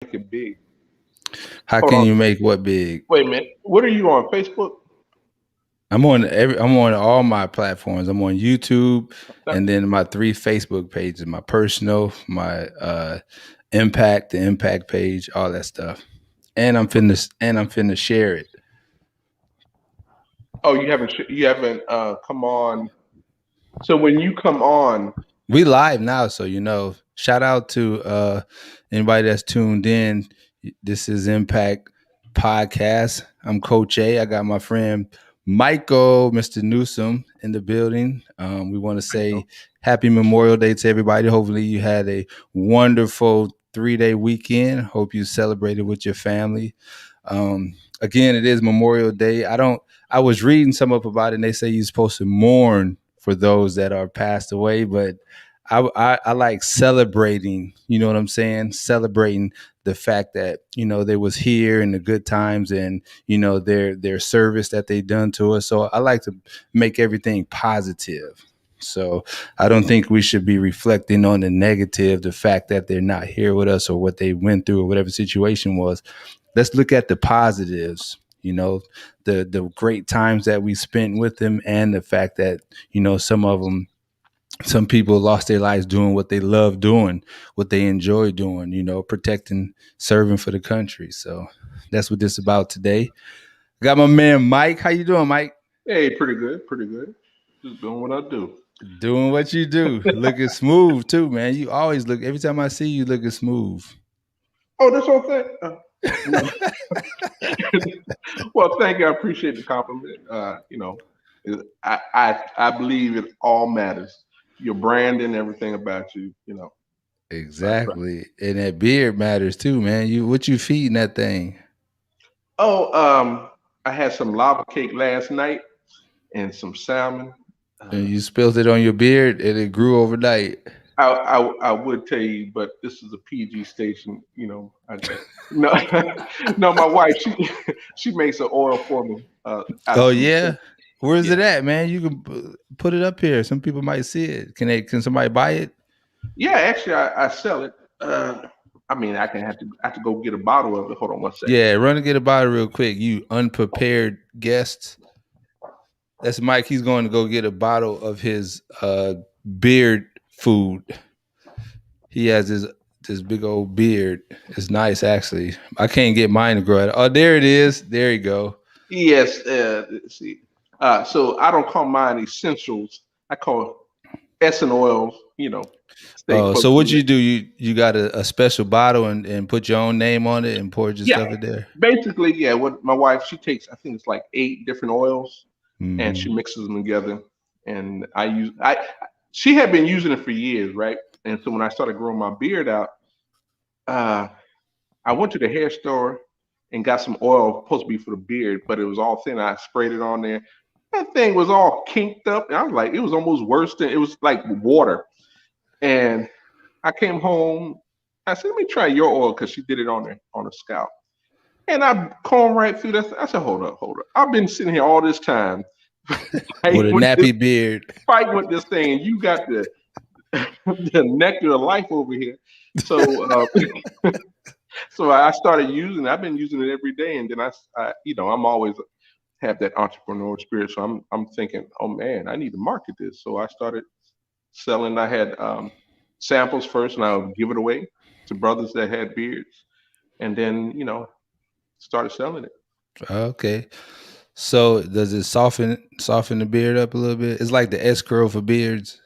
make it big. How Hold can on. you make what big? Wait a minute. What are you on Facebook? I'm on all my platforms. I'm on YouTube, That- and then my 3 Facebook pages: my personal, my Impact, the Impact page, all that stuff. And I'm finna share it. Oh, you haven't come on. So when you come on, We live now, so shout out to anybody that's tuned in. This is Impact Podcast. I'm Coach A. I got my friend Michael, Mr. Newsom, in the building. We want to I know. say happy Memorial Day to everybody. Hopefully you had a wonderful 3-day weekend. Hope you celebrated with your family. Again, it is Memorial Day. I was reading some up about it, and they say you're supposed to mourn for those that are passed away, but I like celebrating, you know what I'm saying? Celebrating the fact that, they was here in the good times, and, their service that they done to us. So I like to make everything positive. So I don't think we should be reflecting on the negative, the fact that they're not here with us or what they went through or whatever situation was. Let's look at the positives, the great times that we spent with them, and the fact that, some people lost their lives doing what they love doing, what they enjoy doing, protecting, serving for the country. So that's what this is about today. Got my man Mike. How you doing, Mike? Hey, pretty good, pretty good. Just doing what I do. Doing what you do. Looking smooth too, man. You always look, every time I see you, looking smooth. Oh, that's all thing. No. Well, thank you. I appreciate the compliment. I believe it all matters. Your brand and everything about you. So I try. Exactly. And that beard matters too, man. What you feeding that thing? Oh, I had some lava cake last night and some salmon. And Uh, you spilled it on your beard and it grew overnight. I would tell you, but this is a PG station. No, no. My wife, she makes an oil for me out of Oh some. yeah. Where is Yeah, it at, man? You can put it up here. Some people might see it. Can somebody buy it? yeah. Actually, I sell it. I mean, I have to go get a bottle of it. Hold on one second. Yeah, run and get a bottle real quick. You unprepared guests. That's Mike. He's going to go get a bottle of his beard food. He has this big old beard. It's nice actually. I can't get mine to grow out. Oh, there it is. There you go. Yes. Let's see. So I don't call mine essentials. I call essence oils. Stay Oh, close so to what you. you do? You got a special bottle and put your own name on it and pour your Yeah. stuff in there. Basically, yeah. What my wife, she takes, I think it's like 8 different oils, and she Hmm. mixes them together. And she had been using it for years, right? And so when I started growing my beard out, uh, I went to the hair store and got some oil supposed to be for the beard, but it was all thin. I sprayed it on there. That thing was all kinked up. And I was like, it was almost worse than it was like water. And I came home. I said, let me try your oil because she did it on her scalp. And I combed right through that. I said, hold up, hold up. I've been sitting here all this time With fighting a with this, nappy beard. fighting with this thing, and you got the nectar of life over here. So, so I started using it. I've been using it every day, and then I'm always have that entrepreneurial spirit. So I'm thinking, oh man, I need to market this. So I started selling. I had samples first, and I would give it away to brothers that had beards, and then started selling it. Okay. So does it soften the beard up a little bit? It's like the S curl for beards,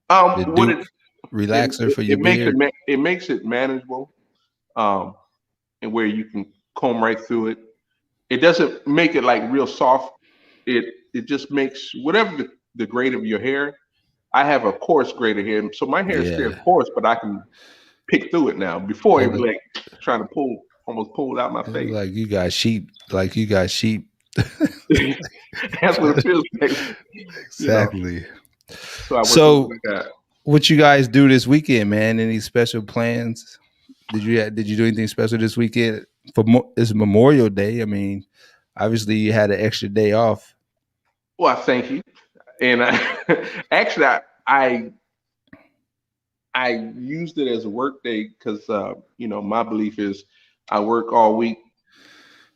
the What Duke relaxer for your it makes beard. it makes it manageable, um, and where you can comb right through it. It doesn't make it like real soft. It just makes whatever the grade of your hair. I have a coarse grade of hair, so my hair is still Yeah. coarse, but I can pick through it now. Before it It was look, like trying to almost pull it out my it look face. like you got sheep. Like you got sheep. That's what it feels like, you know. Exactly. So I work with So, what I got. what you guys do this weekend, man? Any special plans? Did you do anything special this weekend for it's Memorial Day? I mean, obviously you had an extra day off. Well, thank you. And actually, I I used it as a work day because my belief is I work all week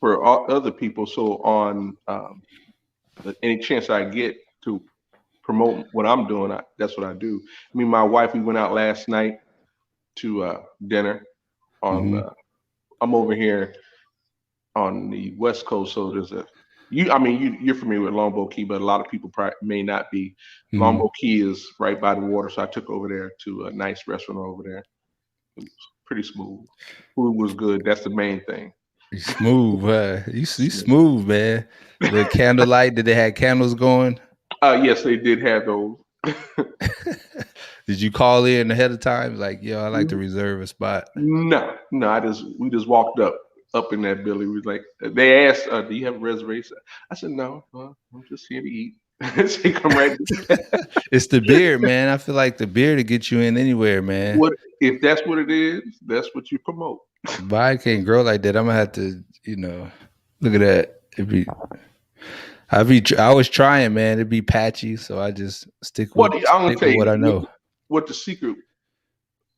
for all other people. So on any chance I get to promote what I'm doing, that's what I do. Me and my wife, we went out last night to dinner on. Hmm. I'm over here on the West Coast, so there's a you. I mean, you're familiar with Longboat Key, but a lot of people probably may not be. Hmm. Longboat Key is right by the water, so I took over there to a nice restaurant over there. It was pretty smooth. Food was good. That's the main thing. You smooth, you Smooth. smooth, man. The candlelight. Did they have candles going? Yes, they did have those. Did you call in ahead of time? Like, yo, I like to reserve a spot. No, no. We just walked up in that building. We was like, they asked, "Do you have a reservation?" I said, "No, I'm just here to eat." They come right. It's the beard, man. I feel like the beard to get you in anywhere, man. What if that's what it is? That's what you promote. But I can't grow like that. I'm gonna have to, look at that. I was trying, man. It'd be patchy, so I just I'm gonna stick tell with what you I know. what the secret.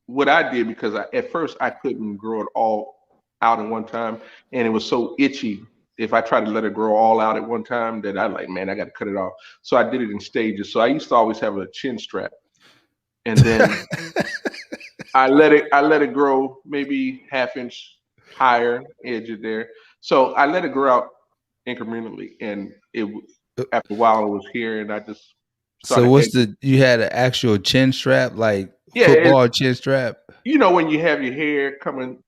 What I did because at first I couldn't grow it all out in one time, and it was so itchy. If I tried to let it grow all out at one time, that I like, man, I got to cut it off. So I did it in stages. So I used to always have a chin strap, and then I let it grow maybe half inch higher edge of there. So I let it grow out incrementally, and after a while it was here, and I just So started what's edging. you had an actual chin strap, like Yeah, football chin strap? when you have your hair coming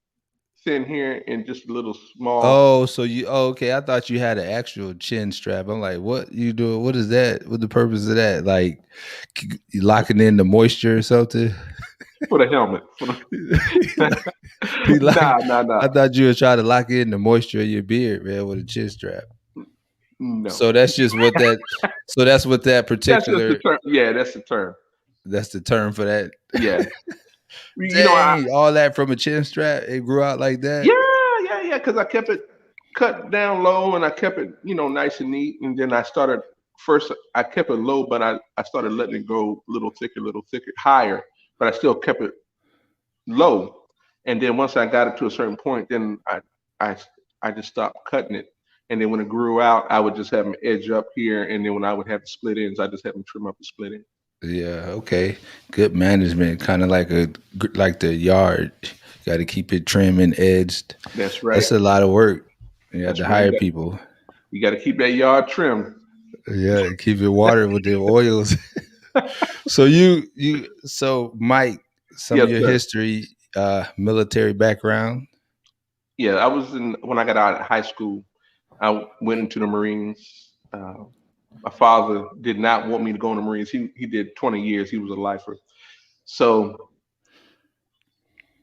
thin here and just a little small. Oh, so okay. I thought you had an actual chin strap. I'm like, what you doing? What is that? What the purpose of that? Like you locking in the moisture or something? For the helmet. You Nah, like nah, nah. I thought you were trying to lock in the moisture of your beard, man, with a chin strap. No. So that's just what that so that's what that That's just the particular term. Yeah, that's the term. that's the term for that. Yeah. I Dang, all that from a chin strap, it grew out like that. yeah, yeah, because I kept it cut down low and I kept it, nice and neat. And then I started first I kept it low, but I started letting it go a little thicker, higher, but I still kept it low. And then once I got it to a certain point, then I I just stopped cutting it. And then when it grew out, I would just have them edge up here. And then when I would have the split ends, I just have them trim up the split ends. Yeah, okay. Good management, kind of like the yard. Got to keep it trim and edged. That's right. That's a lot of work. You have That's to right. hire people. You got to keep that yard trim. Yeah, keep it watered with the oils. So Mike, some of Yes, your sir. history, military background. Yeah, I was in when I got out of high school. I went into the Marines. My father did not want me to go in the Marines. He did 20 years. He was a lifer. So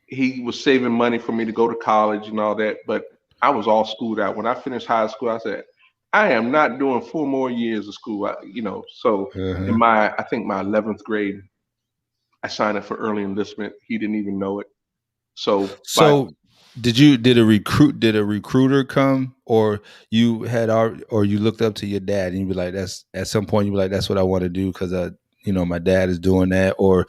he was saving money for me to go to college and all that. But I was all schooled out. When I finished high school, I said, I am not doing 4 more years of school. So in Uh-huh. I think my 11th grade, I signed up for early enlistment. He didn't even know it. So by So did a recruiter come, or or you looked up to your dad and you be like, that's at some point you be like, that's what I want to do because my dad is doing that, or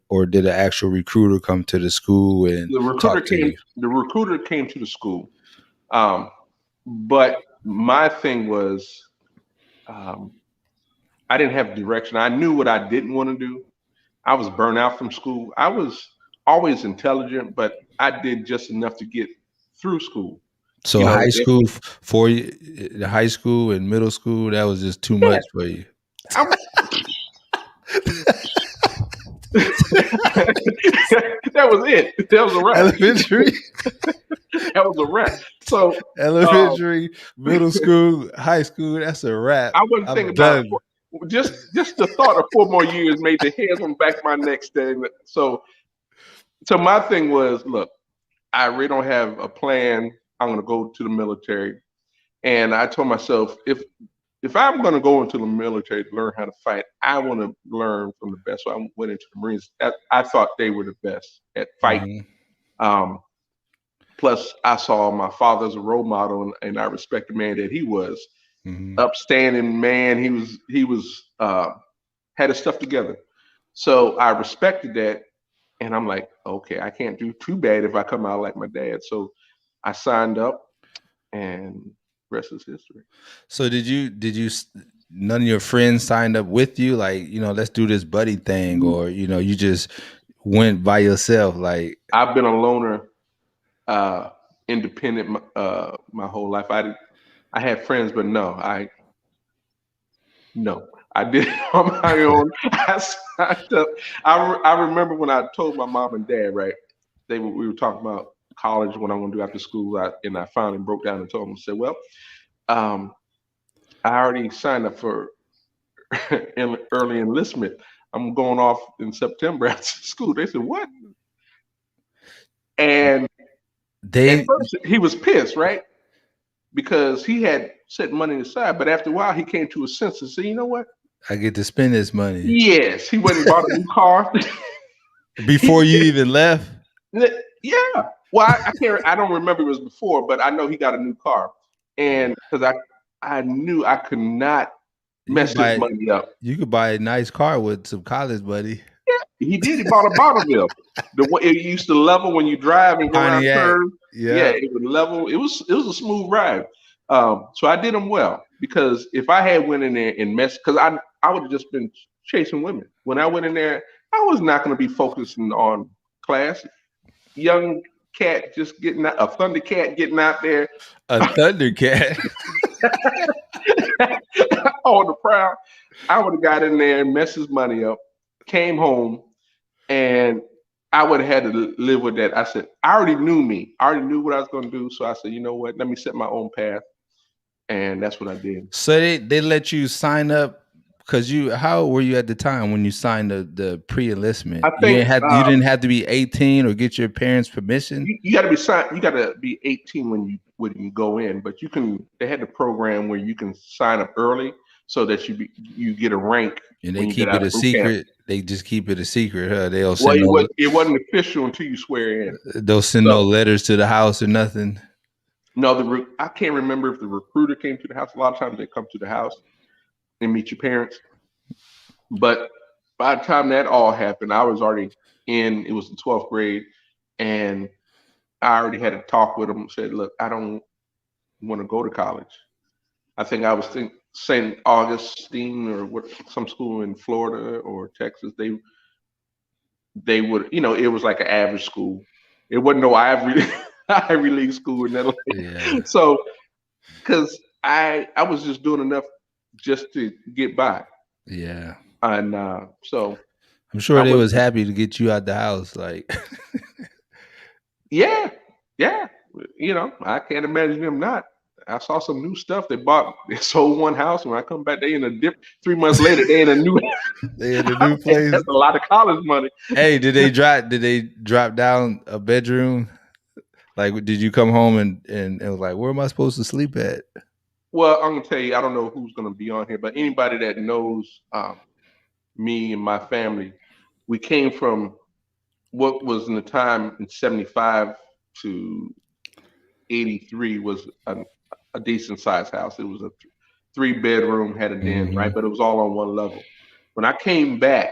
or did an actual recruiter come to the school and talk to you? the recruiter came to the school. Um, but my thing was, um, I didn't have direction. I knew what I didn't want to do. I was burnt out from school. I was always intelligent, but I did just enough to get through school. So high If, school for you, the high school and middle school, that was just too yeah, much for you. I'm, that was it. That was a wrap. Elementary, That was a wrap. So um, elementary, middle school, high school. That's a wrap. I wasn't thinking I'm about done. just the thought of 4 more years made the hairs on the back of my neck stand. So my thing was, look, I really don't have a plan. I'm going to go to the military, and I told myself if I'm going to go into the military to learn how to fight, I want to learn from the best. So I went into the Marines. I thought they were the best at fighting. Mhm, Um, Plus, I saw my father as a role model, and I respect the man that he was. mhm. Upstanding man. He was had his stuff together. So I respected that. And I'm like, okay, I can't do too bad if I come out like my dad. So I signed up, and rest is history. So none of your friends signed up with you? Like, let's do this buddy thing, or you just went by yourself. Like, I've been a loner, uh, independent, my whole life. I had friends, but no, I did it on my own. I signed up. I remember when I told my mom and dad, right? We were talking about college, what I'm going to do after school, and I finally broke down and told them. I said, well, um, I already signed up for early enlistment. I'm going off in September after school. They said, what? And at they first he was pissed, right? Because he had set money aside, but after a while he came to a sense and said, you know what? I get to spend this money Yes, he went and bought a new car. before you even left. Yeah. Well, I can't. I don't remember it was before, but I know he got a new car, and because I knew I could not You mess could his buy money up. you could buy a nice car with some college buddy. He did. He bought a Bonneville. The way it used to level when you drive and go around Pontiac. curves. Yeah, Yeah. it would level. It was a smooth ride. So I did him well because if I had went in there and messed, because I would have just been chasing women. When I went in there, I was not going to be focusing on class. Young cat just getting out, a Thundercat getting out there A Thundercat. on the prowl. I would have got in there and messed his money up, came home, and I would have had to live with that. I said, I already knew me. I already knew what I was going to do. So I said, you know what? Let me set my own path. And that's what I did. So they let you sign up because how old were you at the time when you signed the pre-enlistment? I think You didn't have to be 18 or get your parents' permission. you got to be signed. You got to be 18 when you go in. But you can. They had the program where you can sign up early so that you get a rank And they when you get keep out it of a boot camp. secret. They just keep it a secret, huh? Well, it wasn't official until you swear in. They'll send no So letters to the house or nothing. no, I can't remember if the recruiter came to the house. A lot of times they come to the house and meet your parents. But by the time that all happened, I was already in. It was the 12th grade, and I already had a talk with them. Said, "Look, I don't want to go to college. I think I was St. Augustine or some school in Florida or Texas. They would, it was like an average school. It wasn't no Ivy Ivy League school in that. Yeah, So, because I was just doing enough just to get by, yeah. and so I'm sure I they was, was happy to get you out the house. Like, yeah, yeah. I can't imagine them not. I saw some new stuff. They sold one house. When I come back, they in a 3 months later, they in a new. they in a new place. That's a lot of college money. Hey, Did they drop down a bedroom? Like, did you come home and it was like, where am I supposed to sleep at? Well, I'm gonna tell you, I don't know who's gonna be on here, but anybody that knows me and my family, we came from what was in the time in '75 to '83 was a decent sized house. It was a 3 bedroom, had a den, Hmm. right? But it was all on one level. When I came back,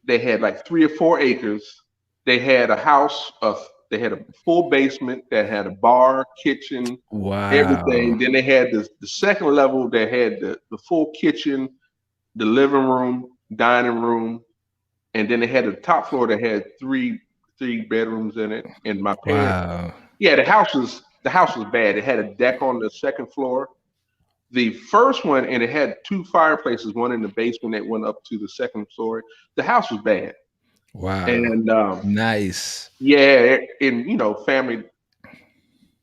they had like 3 or 4 acres. They had a house of they had a full basement that had a bar, kitchen, Wow. everything. Then they had the second level that had the full kitchen, the living room, dining room, and then they had the top floor that had three bedrooms in it. And my parents, Wow. yeah, the house was bad. It had a deck on the second floor. The first one, and it had two fireplaces, one in the basement that went up to the second story. The house was bad, Wow. and Nice. yeah, and family,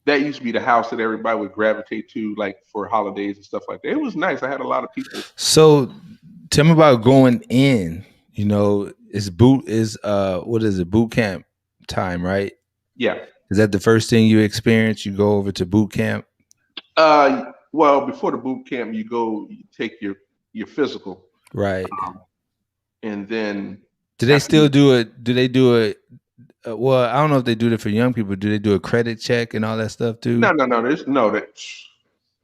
that used to be the house that everybody would gravitate to, like for holidays and stuff like that. It was nice. I had a lot of people. So tell me about going in. What is it, boot camp time, right? Yeah. Is that the first thing you experience? You go over to boot camp? Well, before the boot camp, you take your physical, Right. um, and then Do they after still do it? Do they do it? Well, I don't know if they do it for young people. Do they do a credit check and all that stuff too? no, no, no, there's no that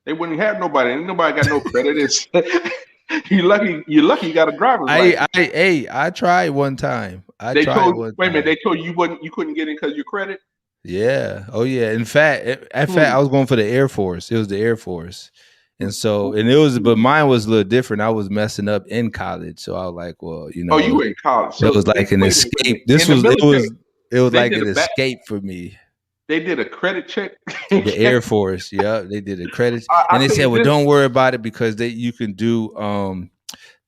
they wouldn't have nobody. Ain't nobody got no credit. It's You lucky. You're lucky. You got a driver's license. I tried one time. I They tried told. one Wait a minute. time. They told you you couldn't get in because your credit. Yeah. Oh yeah. In fact, Hmm. I was going for the Air Force. It was the Air Force. And it was, but mine was a little different. I was messing up in college. So I was like, well, Oh, you were in college. it So was like an wait a minute. escape. In the military, It was they like did an a back. escape for me. They did a credit check. The Air Force, yeah, they did a credit, and I'll they tell said, you "Well, this. don't worry about it because you can do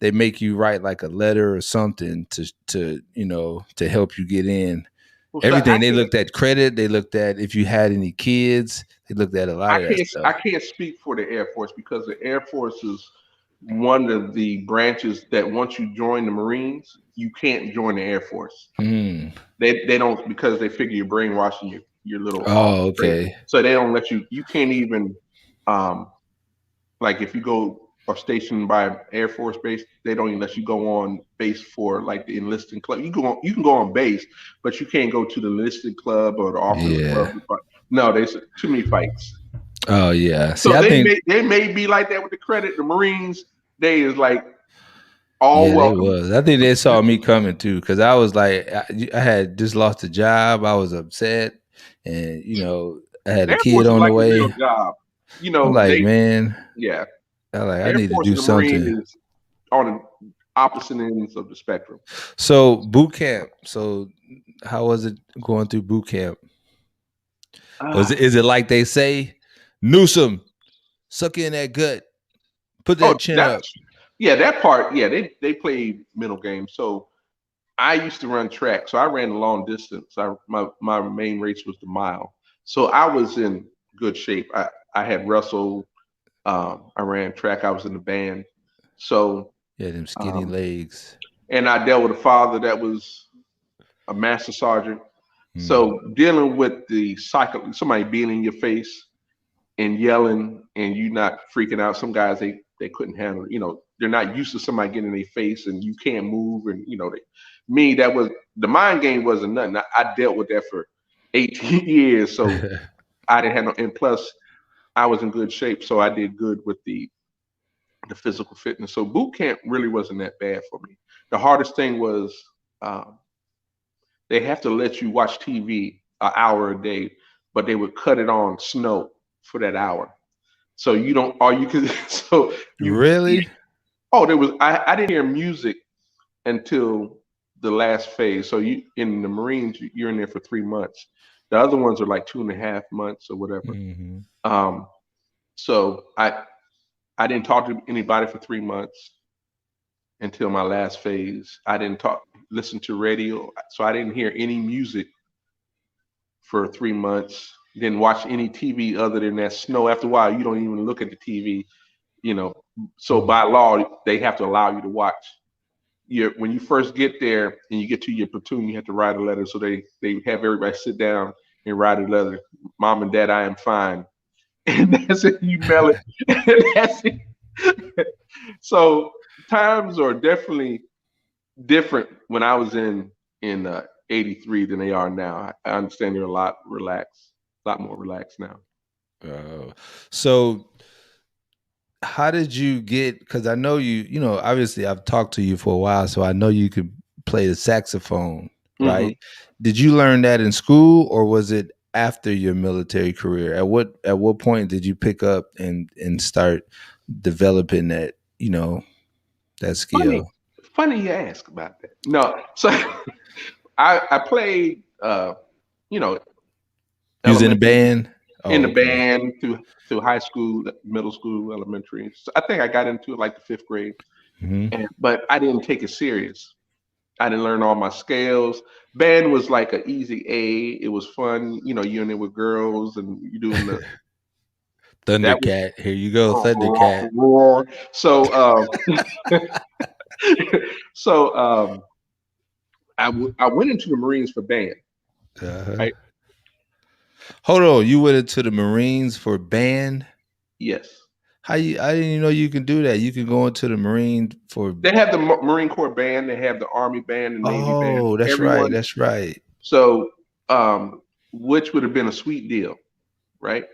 they make you write like a letter or something to help you get in." Well, so Everything they looked at credit, they looked at if you had any kids, they looked at a lot of that I stuff. can't speak for the Air Force because the Air Force is one of the branches that once you join the Marines, you can't join the Air Force. Hmm. They don't because they figure you're brainwashing your little Oh, officer. okay. So they don't let you. You can't even um, like if you go are stationed by Air Force base, they don't even let you go on base for like the enlisting club. You can go on base, but you can't go to the enlisted club or the officers club. Yeah. No, there's too many fights. Oh, yeah. See, So I think they may be like that with the credit. The Marines, they is like all yeah, they welcome. was. I think they saw me coming too because I was like, I had just lost a job. I was upset, and I had The a Air kid Force is on the like a real way. job. You I'm know, like, man, yeah, I Air need to Force do and the Marine something. is on the opposite ends of the spectrum. So boot camp. So how was it going through boot camp? Ah, Is it like they say, Newsom, suck in that gut, put oh, that chin up. that's yeah, that part. Yeah, they played middle game. So I used to run track, so I ran the long distance. My main race was the mile, so I was in good shape. I had wrestled. I ran track. I was in the band. So Yeah, them skinny um, legs. and I dealt with a father that was a master sergeant. Mm. So dealing with the cycle, somebody being in your face and yelling, and you not freaking out. Some guys they couldn't handle it. They're not used to somebody getting in their face and you can't move, and me that was the mind game wasn't nothing. I dealt with that for 18 years, so I didn't have no. And plus, I was in good shape, so I did good with the physical fitness. So boot camp really wasn't that bad for me. The hardest thing was um, they have to let you watch TV an hour a day, but they would cut it on snow for that hour. So you don't, or you could, so you Really? oh, I didn't hear music until the last phase. So in the Marines, you're in there for 3 months. The other ones are like 2.5 months or whatever. Hmm. Um, so I didn't talk to anybody for 3 months until my last phase. I didn't listen to radio, so I didn't hear any music for 3 months. Didn't watch any TV other than that snow. After a while, you don't even look at the TV, you know. So by law, they have to allow you to watch. When you first get there and you get to your platoon, you have to write a letter. So they have everybody sit down and write a letter. Mom and Dad, I am fine, and that's it. You mail it, and that's it. So times are definitely different when I was in '83 than they are now. I understand they're a lot relaxed, a lot more relaxed now. Uh, so how did you get, because I know obviously I've talked to you for a while, so I know you could play the saxophone, Hmm. right? Did you learn that in school or was it after your military career? At what point did you pick up and start developing that Funny, skill? funny you ask about that. No, so I played, you know, You was in a elementary band? in Oh, the okay. band through high school, middle school, elementary. So I think I got into it like the fifth grade, Hmm. but I didn't take it serious. I didn't learn all my scales. Band was like an easy A. It was fun, you're in there with girls and you doing that was Thundercat. Here you go, roar. Thundercat. roar. So so I went into the Marines for band, Uh-huh. right? Hold on, you went into the Marines for band? Yes. I didn't even know you can do that. You can go into the Marine for. They have the Marine Corps band, they have the Army band, the Navy band, Oh, that's right. everyone. That's right. So which would have been a sweet deal, right?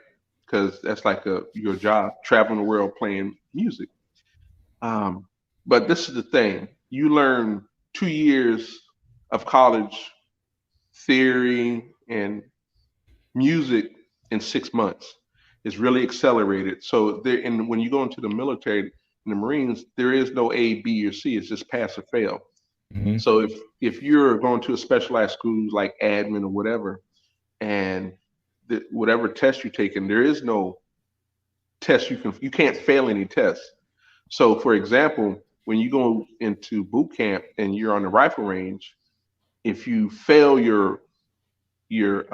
Because that's like your job, traveling the world playing music. But this is the thing: you learn 2 years of college theory and music in 6 months. It's really accelerated. So there, and when you go into the military, in the Marines, there is no A, B, or C. It's just pass or fail. Hmm. So if you're going to a specialized school like admin or whatever, and whatever test you're taking, there is no test you can't fail any tests. So for example, when you go into boot camp and you're on the rifle range, if you fail your you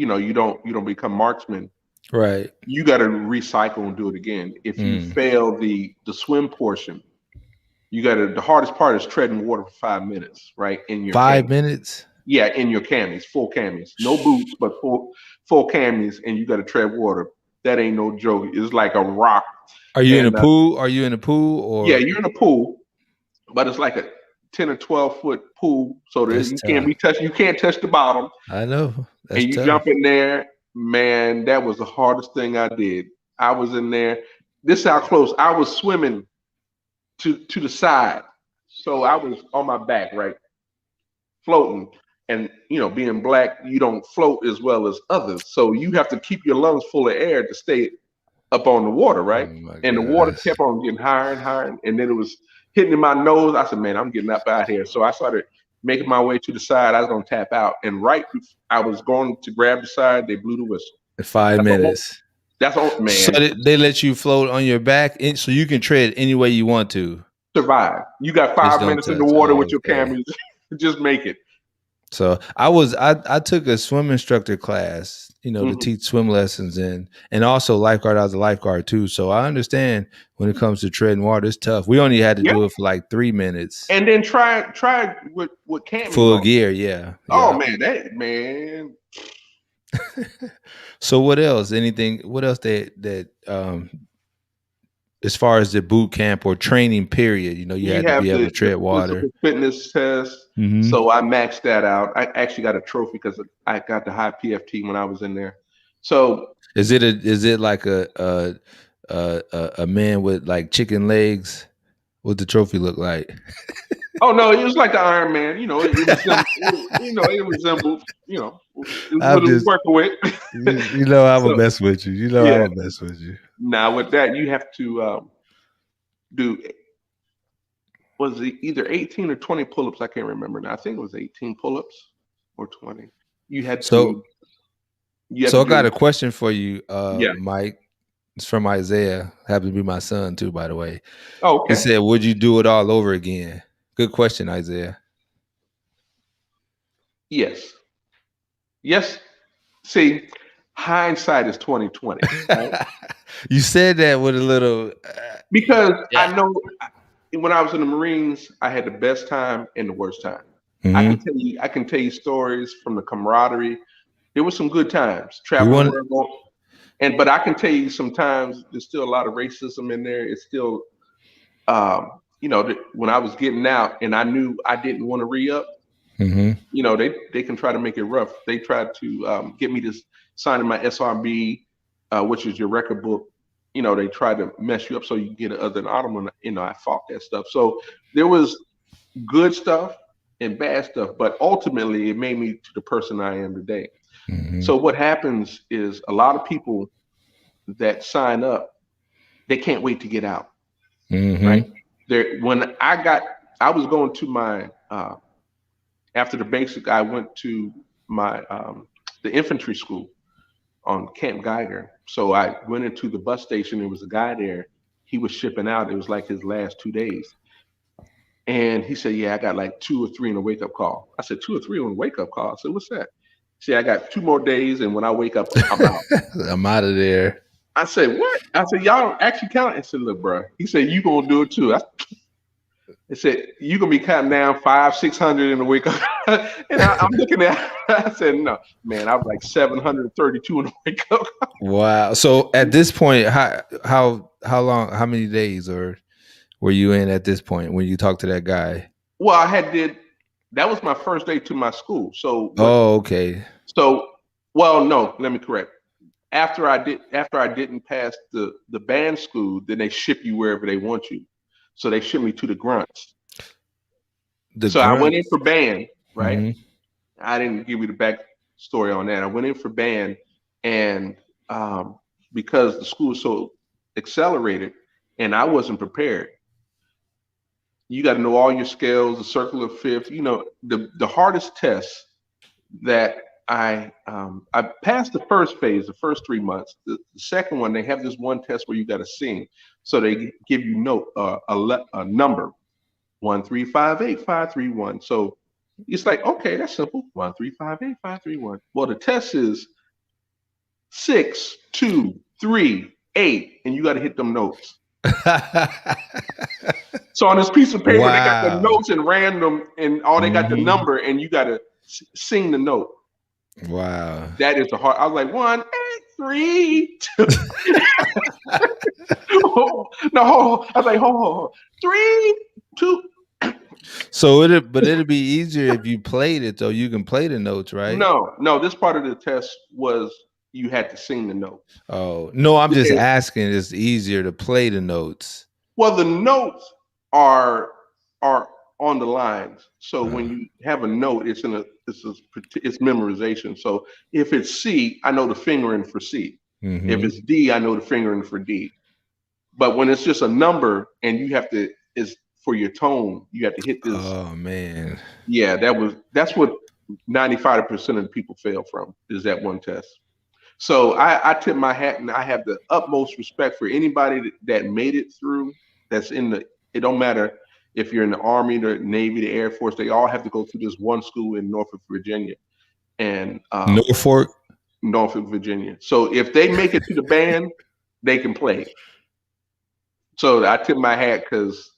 don't become marksman, Right. you got to recycle and do it again. If you Mm. fail the swim portion, you got to the hardest part is treading water for 5 minutes, right? In your Five cami. minutes. Yeah, in your camis, full camis. No boots, but full camis, and you got to tread water. That ain't no joke. It's like a rock. Are you in a And pool? Are you in a pool yeah, or you're in a pool, but it's like a 10 or 12 foot pool, so that that's you can't tough? be touched. You can't touch the bottom, I know and that's you tough. jump in there. Man, that was the hardest thing I did. I was in there. This is how close I was swimming to the side, so I was on my back, right, floating. And being black, you don't float as well as others, so you have to keep your lungs full of air to stay up on the water, right? Oh my And the water gosh. kept on getting higher and higher, and then it was hitting in my nose. I said, "Man, I'm getting up out here." So I started making my way to the side. I was gonna tap out, and I was going to grab the side. They blew the whistle. Five That's all. minutes. That's all, So man. they let you float on your back, so you can tread any way you want to. Survive. You got Just five don't minutes in the touch. water with Oh, your okay. cameras. Just make it. So I took a swim instructor class, to Hmm. teach swim lessons and also lifeguard. I was a lifeguard too, so I understand when it comes to treading water, it's tough. We only had to Yeah, do it for like 3 minutes, and then try with camis full on. gear. Yeah, Oh yeah. man, that man. So what else? Anything? What else that as far as the boot camp or training period, you You had to have be able the to tread water. physical fitness test. Hmm. So I maxed that out. I actually got a trophy because I got the high PFT when I was in there. So, Is it like a man with like chicken legs? What the trophy look like? oh no, it was like the Iron Man. It resembled. It was what I'm it was just working with. I'm a So mess with you. I'm yeah. a mess with you. Now with that, you have to do was it either 18 or 20 pull-ups? I can't remember now. I think it was 18 pull-ups or 20. You had So to you had so to I got do a question for you, yeah. Mike. It's from Isaiah. Happens to be my son too, by the way. Oh, He okay. said, "Would you do it all over again?" Good question, Isaiah. Yes. Yes. See, hindsight is 2020, right? You said that with a little, Because yeah. I know when I was in the Marines, I had the best time and the worst time. Hmm. I can tell you stories from the camaraderie. There were some good times We traveling want. around, but I can tell you sometimes there's still a lot of racism in there. It's still, when I was getting out and I knew I didn't want to re up, Hmm. they can try to make it rough. They tried to get me to sign in my SRB, which is your record book. They try to mess you up so you get an ottoman. I fought that stuff. So there was good stuff and bad stuff, but ultimately it made me to the person I am today. Hmm. So what happens is a lot of people that sign up, they can't wait to get out, right? Hmm. There, when I was going to my after the basic, I went to my the infantry school on Camp Geiger. So I went into the bus station. There was a guy there. He was shipping out. It was like his last 2 days. And he said, "Yeah, I got like two or three on a wake up call." I said, "Two or three on a wake up call?" I said, "What's that?" He said, "I got 2 more days. And when I wake up, I'm out." I'm out of there. I said, "What?" I said, "Y'all don't actually count?" I said, "Look, bro." He said, "You going to do it too." I said, "You going to be counting down 500, 600 in a wake up." And I'm looking at I said, "No, man, I was like 732 in a wake up." Wow. So at this point, how long? How many days or were you in at this point when you talked to that guy? Well, that was my first day to my school. So what? Oh, okay. So, well, no, let me correct. after I didn't pass the band school, then they ship you wherever they want you. So they shipped me to the grunts. The So I went in grunts. for band, right? Hmm. I didn't give you the back story on that. I went in for band, and because the school was so accelerated, and I wasn't prepared. You got to know all your scales, the circle of fifth. The hardest test that I passed the first phase, the first 3 months. The second one, they have this one test where you got to sing. So they give you a number 1 3 5 8 5 3 1. So it's like, okay, that's simple. 1 3 5 8 5 3 1. Well, the test is 6 2 3 8, and you got to hit them notes. So on this piece of paper, they got the Wow. notes in random, and all they got the Hmm. number, and you got to sing the note. Wow. That is the hard. I was like 1 8 3 2. No, I was like, hold. 3 2. So it'd be easier if you played it though. You can play the notes, right? No. This part of the test was you had to sing the notes. Oh no, I'm just Okay. asking. It's easier to play the notes. Well, the notes are are on the lines. So when Uh, you have a note, it's memorization. So if it's C, I know the fingering for C. If hmm. it's D, I know the fingering for D. But when it's just a number and you have to is for your tone, you have to hit this. Oh man. Yeah, that's what 95% of the people fail from is that one test. So I tip my hat, and I have the utmost respect for anybody that made it through. That's in the. It don't matter if you're in the Army, the Navy, the Air Force. They all have to go through this one school in Norfolk, Virginia, and Norfolk. Norfolk, Virginia. So if they make it to the band, they can play. So I tip my hat because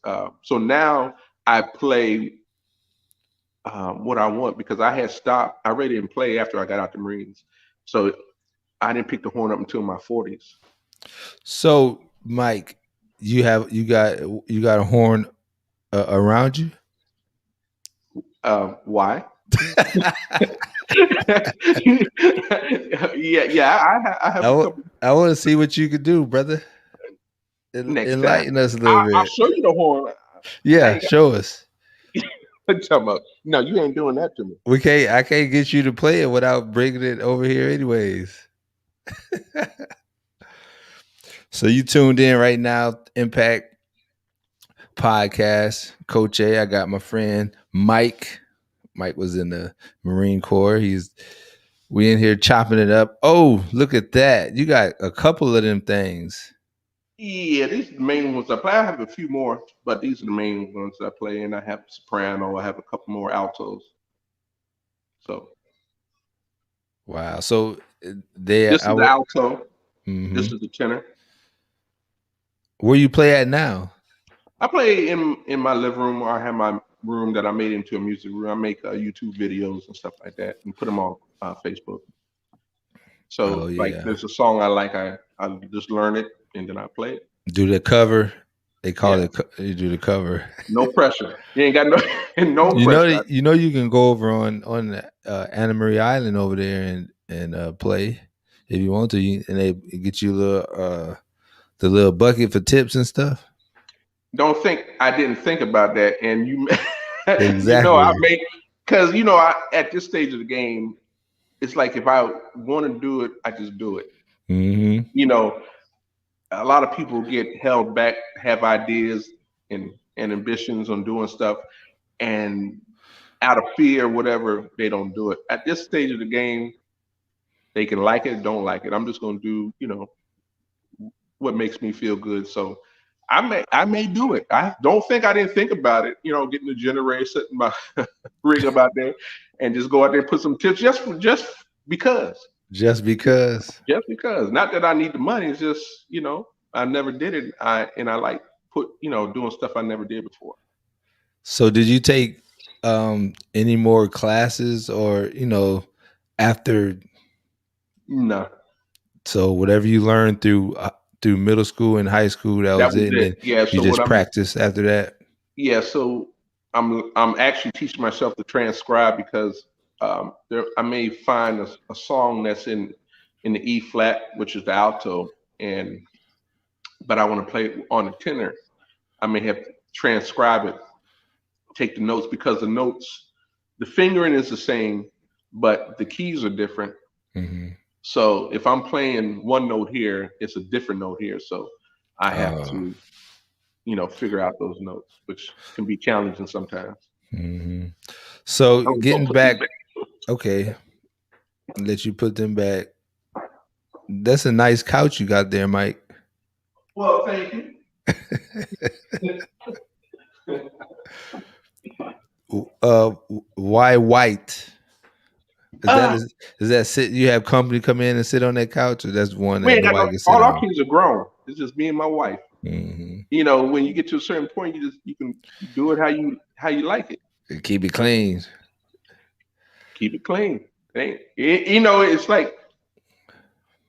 so now I play what I want because I had stopped. I really didn't play after I got out the Marines. So I didn't pick the horn up until my 40s. So Mike, you got a horn around you. Why? I have I a want couple I want to see what you could do, brother. next time. Enlighten us a little I'll bit. show you the horn. I Yeah, ain't show us. got talking about. No, you ain't doing that to me. We can't. I can't get you to play it without bringing it over here, anyways. So you tuned in right now, Impact Podcast, Coach A. I got my friend Mike. Mike was in the Marine Corps. We in here chopping it up. Oh, look at that! You got a couple of them things. Yeah, these are the main ones I play. I have a few more, but these are the main ones I play. And I have soprano. I have a couple more altos. So Wow. So they, this I is the would. alto. Mm-hmm. This is the tenor. Where you play at now? I play in my living room, or I have my room that I made into a music room. I make YouTube videos and stuff like that, and put them on Facebook. Oh So like, yeah. there's a song I like, I just learn it and then I play it. Do the cover. They call Yeah, it. You do the cover. no pressure. You ain't got no no You know, pressure. you can go over on Anna Marie Island over there and play if you want to, and they get you a little the little bucket for tips and stuff. Don't think I didn't think about that. And I Exactly. make because at this stage of the game, it's like if I want to do it, I just do it. Hmm. You know, a lot of people get held back, have ideas and ambitions on doing stuff, and out of fear, whatever, they don't do it. At this stage of the game, they can like it, don't like it. I'm just gonna do, what makes me feel good. So I may do it. I don't think I didn't think about it. Getting the generator, setting my rig up out there, and just go out there and put some tips just because, Just because. just because. Not that I need the money. It's just I never did it. I like doing stuff I never did before. So did you take any more classes or after? No, So whatever you learned through middle school and high school, that that was was it, and it. then Yeah. you So what just I'm practiced after that. Yeah, so I'm actually teaching myself to transcribe because I may find a song that's in in the E flat, which is the alto, and but I want to play it on the tenor. I may have to transcribe it, take the notes because the notes, the fingering is the same, but the keys are different. Mm-hmm. So if I'm playing one note here, it's a different note here. So I have Oh. to, figure out those notes, which can be challenging sometimes. Mm-hmm. So Oh, don't getting put these back, back. okay, let you put them back. That's a nice couch you got there, Mike. Well, thank you. Uh, why white? Is that uh, is that sit? You have company come in and sit on that couch, or that's one we that ain't got no, nobody can sit all our on? kids are grown. It's just me and my wife. Mm-hmm. When you get to a certain point, you can do it how you like it. Keep it clean. Keep it clean. It's like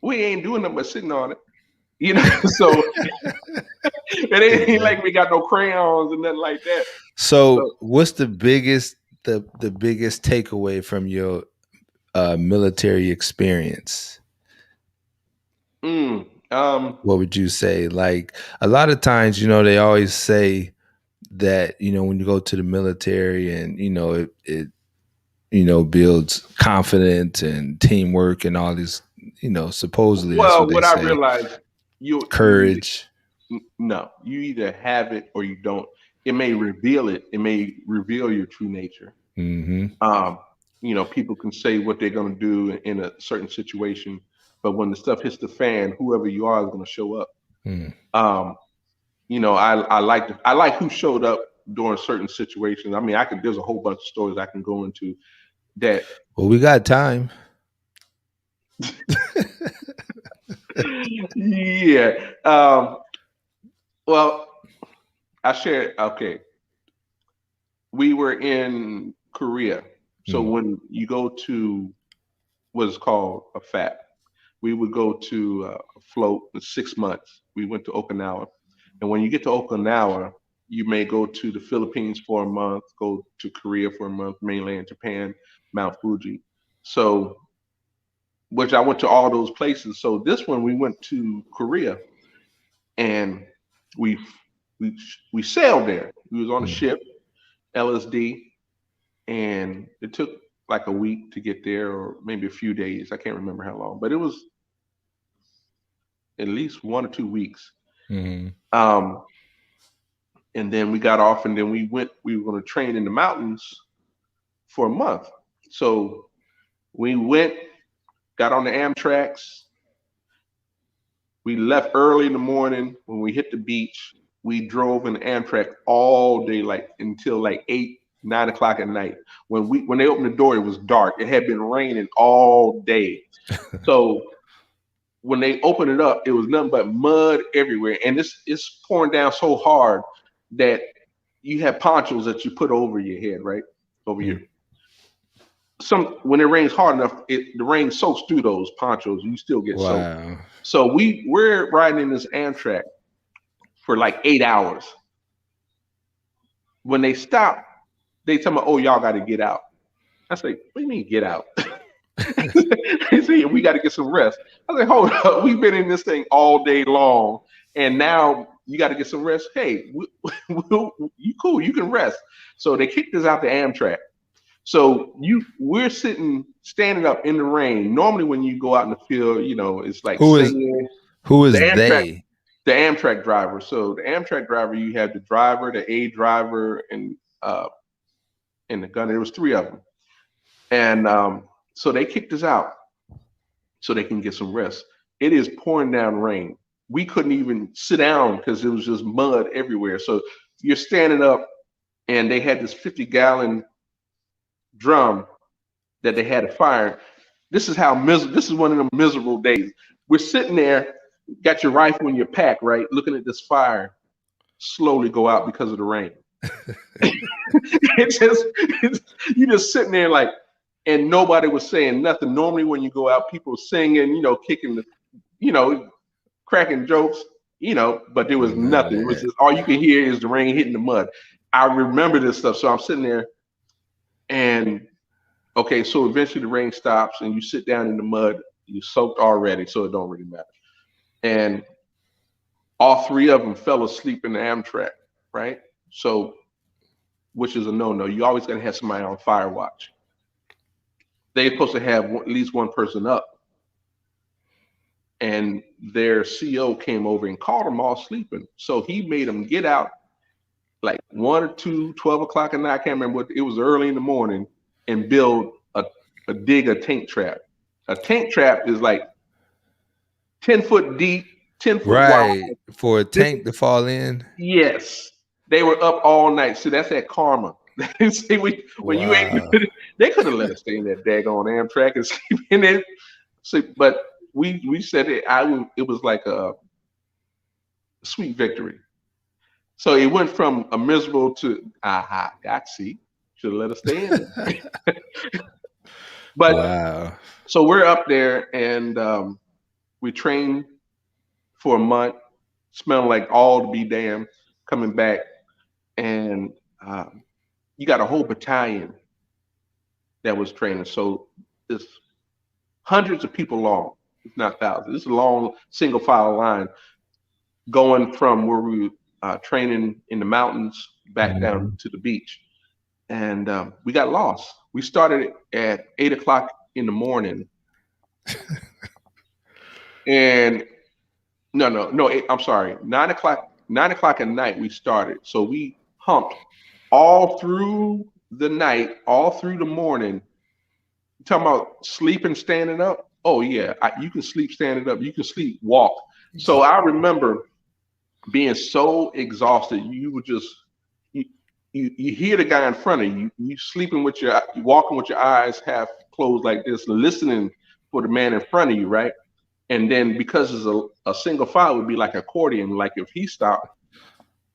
we ain't doing nothing but sitting on it. So it ain't Exactly. like we got no crayons and nothing like that. So, So, what's the biggest takeaway from your military experience? mm, um, What would you say? Like a lot of times, they always say that when you go to the military and it builds confidence and teamwork and all this. Supposedly that's what well, they what I say. realized, you Courage. no, you either have it or you don't. It may reveal it. It may reveal your true nature. Mm-hmm. Um, people can say what they're going to do in a certain situation, but when the stuff hits the fan, whoever you are is going to show up. Mm. Um, I like who showed up during certain situations. I mean, there's a whole bunch of stories I can go into that. Well, we got time. Yeah. Well, I shared. Okay, we were in Korea, so Mm. when you go to what's called a FAT, we would go to a float in 6 months. We went to Okinawa, and when you get to Okinawa, you may go to the Philippines for a month, go to Korea for a month, mainland Japan, Mount Fuji. So, which I went to all those places. So this one we went to Korea, and we we we sailed there. We was on a Mm. ship, LSD, and it took like a week to get there, or maybe a few days. I can't remember how long, but it was at least 1 or 2 weeks. Mm. Um, and then we got off, and then we went. We were going to train in the mountains for a month. So we went, got on the Amtraks. We left early in the morning. When we hit the beach, we drove in the Amtrak all day, like until like 8, 9 o'clock at night. When they opened the door, it was dark. It had been raining all day. So when they opened it up, it was nothing but mud everywhere, and it's pouring down so hard that you have ponchos that you put over your head, right? Over your Mm. some when it rains hard enough, the rain soaks through those ponchos. You still get soaked. Wow. So we're riding in this Amtrak for like 8 hours. When they stop, they tell me, "Oh, y'all got to get out." I say, "What do you mean get out?" They say, "We got to get some rest." I say, "Hold up, we've been in this thing all day long, and now you got to get some rest." Hey, you cool? You can rest. So they kicked us out the Amtrak. So we're standing up in the rain. Normally, when you go out in the field, it's like Who is singing. who The is Amtrak, they? the Amtrak driver. So the Amtrak driver, you have the driver, the A driver, and the gunner. There was three of them, and so they kicked us out so they can get some rest. It is pouring down rain. We couldn't even sit down because it was just mud everywhere. So you're standing up, and they had this 50-gallon drum that they had to fire. This is how miserable. This is one of them miserable days. We're sitting there, got your rifle in your pack, right, looking at this fire slowly go out because of the rain. It's just you just sitting there like, and nobody was saying nothing. Normally, when you go out, people singing, kicking the, you know, cracking jokes, but there was None of nothing. It was that. just all you can hear is the rain hitting the mud. I remember this stuff, so I'm sitting there, and okay, so eventually the rain stops, and you sit down in the mud. you soaked already, so it don't really matter. And all three of them fell asleep in the Amtrak, right? So, which is a no-no. You always got to have somebody on fire watch. They're supposed to have at least one person up. And their CO came over and caught them all sleeping. So he made them get out like 1 or 2, 12 o'clock at night. I can't remember what, it was early in the morning, and build dig a tank trap. A tank trap is like 10 foot deep, 10 foot wide. Right. For a tank to fall in. Yes. They were up all night. See, that's that karma. See, when you ain't, Wow. they could have let us stay in that daggone Amtrak and sleep in it. So, but we said it. It was like a sweet victory. So it went from a miserable to got see, should have let us stay in it. But Wow. so we're up there, and we trained for a month, smelling like all to be damned, coming back, and you got a whole battalion that was training. So it's hundreds of people long, if not thousands. It's a long single file line going from where we were training in the mountains back down to the beach. And we got lost. We started at 8 o'clock in the morning. And no, I'm sorry, 9 o'clock at night we started. So we humped all through the night, all through the morning. You talking about sleeping, standing up? Oh yeah, you can sleep standing up. You can sleep, walk. So I remember being so exhausted. You would just you hear the guy in front of you. You sleeping with you walking with your eyes half closed like this, listening for the man in front of you, right? And then because it's a single file, it would be like accordion. Like if he stopped,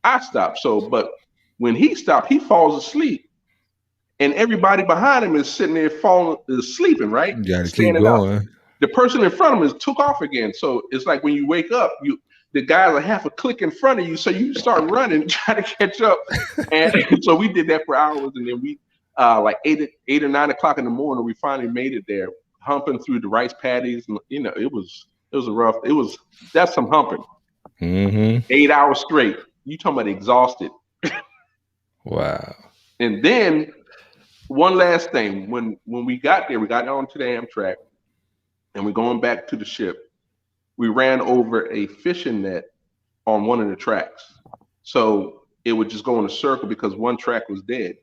I stopped. So, but when he stopped, he falls asleep, and everybody behind him is sitting there sleeping, right? You gotta keep Standing up. going. The person in front of him is took off again. So it's like when you wake up, the guys are half a click in front of you, so you start running, try to catch up. And so we did that for hours, and then we like 8 or 9 o'clock in the morning, we finally made it there, humping through the rice paddies. And, that's some humping. 8 hours straight. You talking about exhausted. Wow. And then one last thing, when we got there, we got onto the Amtrak, and we're going back to the ship. We ran over a fishing net on one of the tracks. So it would just go in a circle because one track was dead.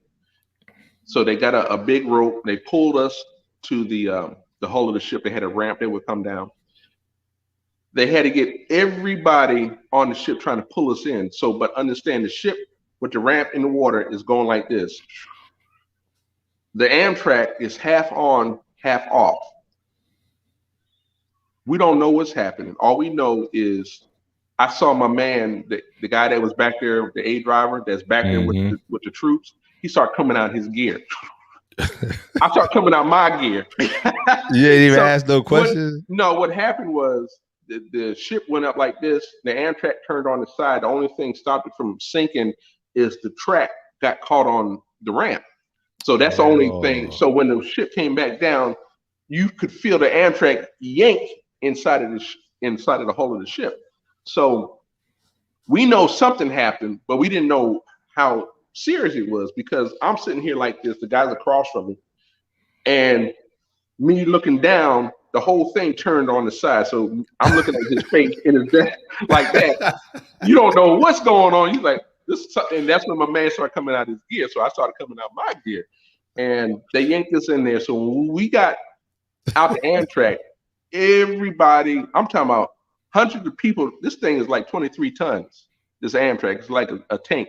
So they got a big rope. They pulled us to the hull of the ship. They had a ramp that would come down. They had to get everybody on the ship trying to pull us in. So, but understand, the ship with the ramp in the water is going like this. The Amtrak is half on, half off. We don't know what's happening. All we know is I saw my man, the guy that was back there, the A driver that's back there with the troops. He started coming out his gear. I started coming out my gear. You didn't even ask no questions? What happened was the ship went up like this. The Amtrak turned on the side. The only thing stopped it from sinking is the track got caught on the ramp. So that's the only thing. So when the ship came back down, you could feel the Amtrak yank inside of the hull of the ship. So we know something happened, but we didn't know how serious it was, because I'm sitting here like this, the guys across from me, and me looking down, the whole thing turned on the side. So I'm looking at his face in his back like that. You don't know what's going on. He's like, this, and that's when my man started coming out his gear. So I started coming out my gear, and they yanked us in there. So when we got out the Amtrak, everybody, I'm talking about hundreds of people. This thing is like 23 tons. This Amtrak, it's like a tank,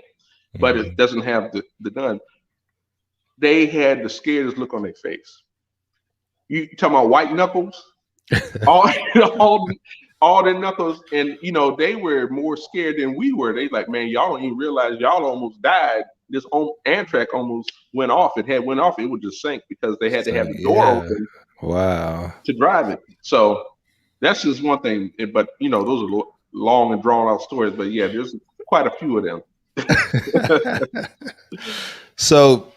but it doesn't have the gun. They had the scariest look on their face. You talking about white knuckles? all the knuckles, and they were more scared than we were. They like, man, y'all don't even realize y'all almost died. This Amtrak almost went off. It would just sink because they had to have the door open. Wow. To drive it. So that's just one thing. But those are long and drawn out stories. But yeah, there's quite a few of them. So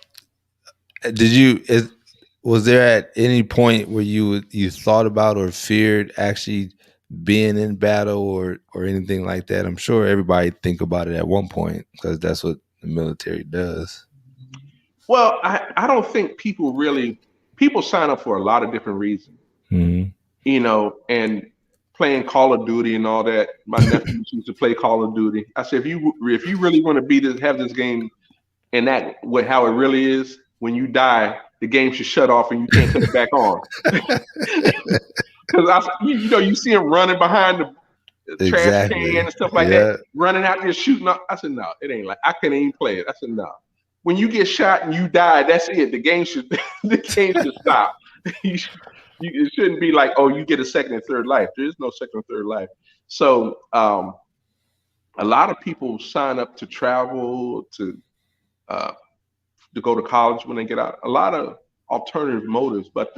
was there at any point where you thought about or feared actually being in battle or anything like that? I'm sure everybody think about it at one point because that's what the military does. Well, I don't think people sign up for a lot of different reasons, Hmm. and playing Call of Duty and all that. My nephew used to play Call of Duty. I said, if you really want to have this game and that what how it really is, when you die, the game should shut off and you can't cut it back on. Because you see him running behind the trash can Exactly. and stuff like that, Yeah. running out there shooting up. I said, no, it ain't like I can't even play it. I said, no. When you get shot and you die, that's it. The game should the game should stop. you, it shouldn't be like, oh, you get a second and third life. There is no second or third life. So a lot of people sign up to travel uh, to go to college when they get out. A lot of alternative motives, but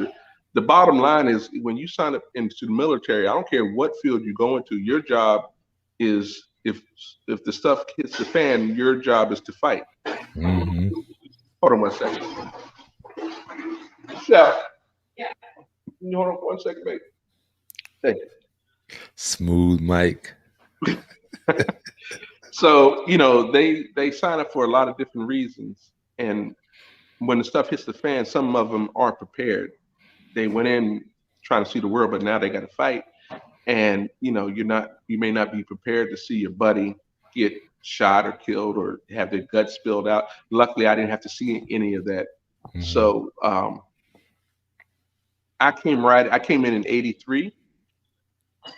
the bottom line is when you sign up into the military, I don't care what field you go into, your job is if the stuff hits the fan, your job is to fight. Hmm. Hold on one second. Chef, can you hold on 1 second, mate? Thank Smooth Mike. you. So, they sign up for a lot of different reasons. And when the stuff hits the fan, some of them aren't prepared. They went in trying to see the world, but now they got to fight. And you may not be prepared to see your buddy get shot or killed or have their guts spilled out. Luckily, I didn't have to see any of that. Hmm. So I came in '83.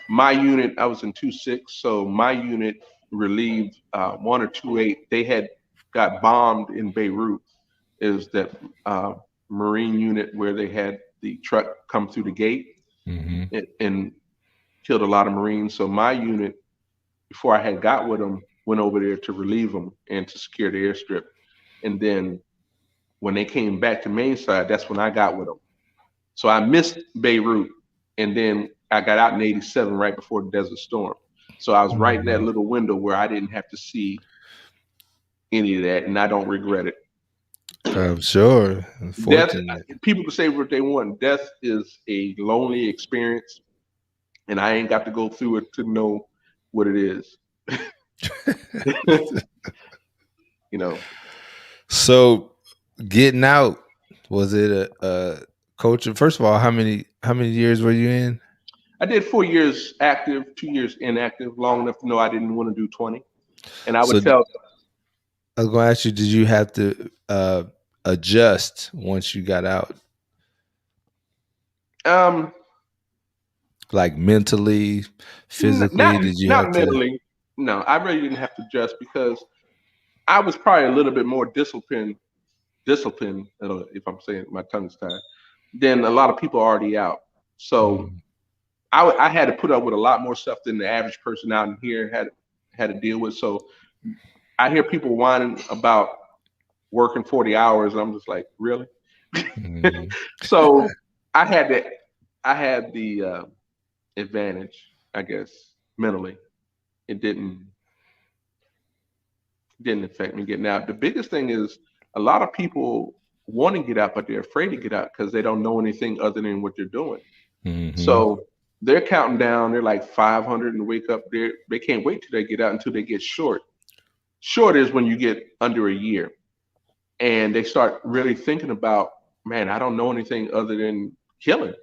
My unit, I was in 2-6, so my unit relieved 1 or 2-8. They had got bombed in Beirut. It was that Marine unit where they had the truck come through the gate Hmm. and killed a lot of Marines. So my unit, before I had got with them, went over there to relieve them and to secure the airstrip. And then when they came back to main side, that's when I got with them. So I missed Beirut, and then I got out in '87 right before the Desert Storm. So I was right in that Hmm. little window where I didn't have to see any of that, and I don't regret it. I'm sure. Death, Unfortunate. people can say what they want. Death is a lonely experience, and I ain't got to go through it to know what it is. you know, So getting out, was it a coach? First of all, how many years were you in? I did 4 years active, 2 years inactive, long enough to know I didn't want to do 20. And I would So tell, I was going to ask you, did you have to adjust once you got out, um, like mentally, physically? not Did you not have to? mentally. No, I really didn't have to adjust because I was probably a little bit more disciplined, if I'm saying my tongue's tied, than a lot of people already out. So Mhm. I had to put up with a lot more stuff than the average person out in here had to deal with. So I hear people whining about working 40 hours, and I'm just like, really? Mhm. So I had the I had the advantage, I guess, mentally. It didn't affect me getting out. The biggest thing is a lot of people want to get out, but they're afraid to get out because they don't know anything other than what they're doing. Mhm. So they're counting down. They're like 500 and wake up. They can't wait till they get out until they get short. Short is when you get under a year, and they start really thinking about, man, I don't know anything other than killing,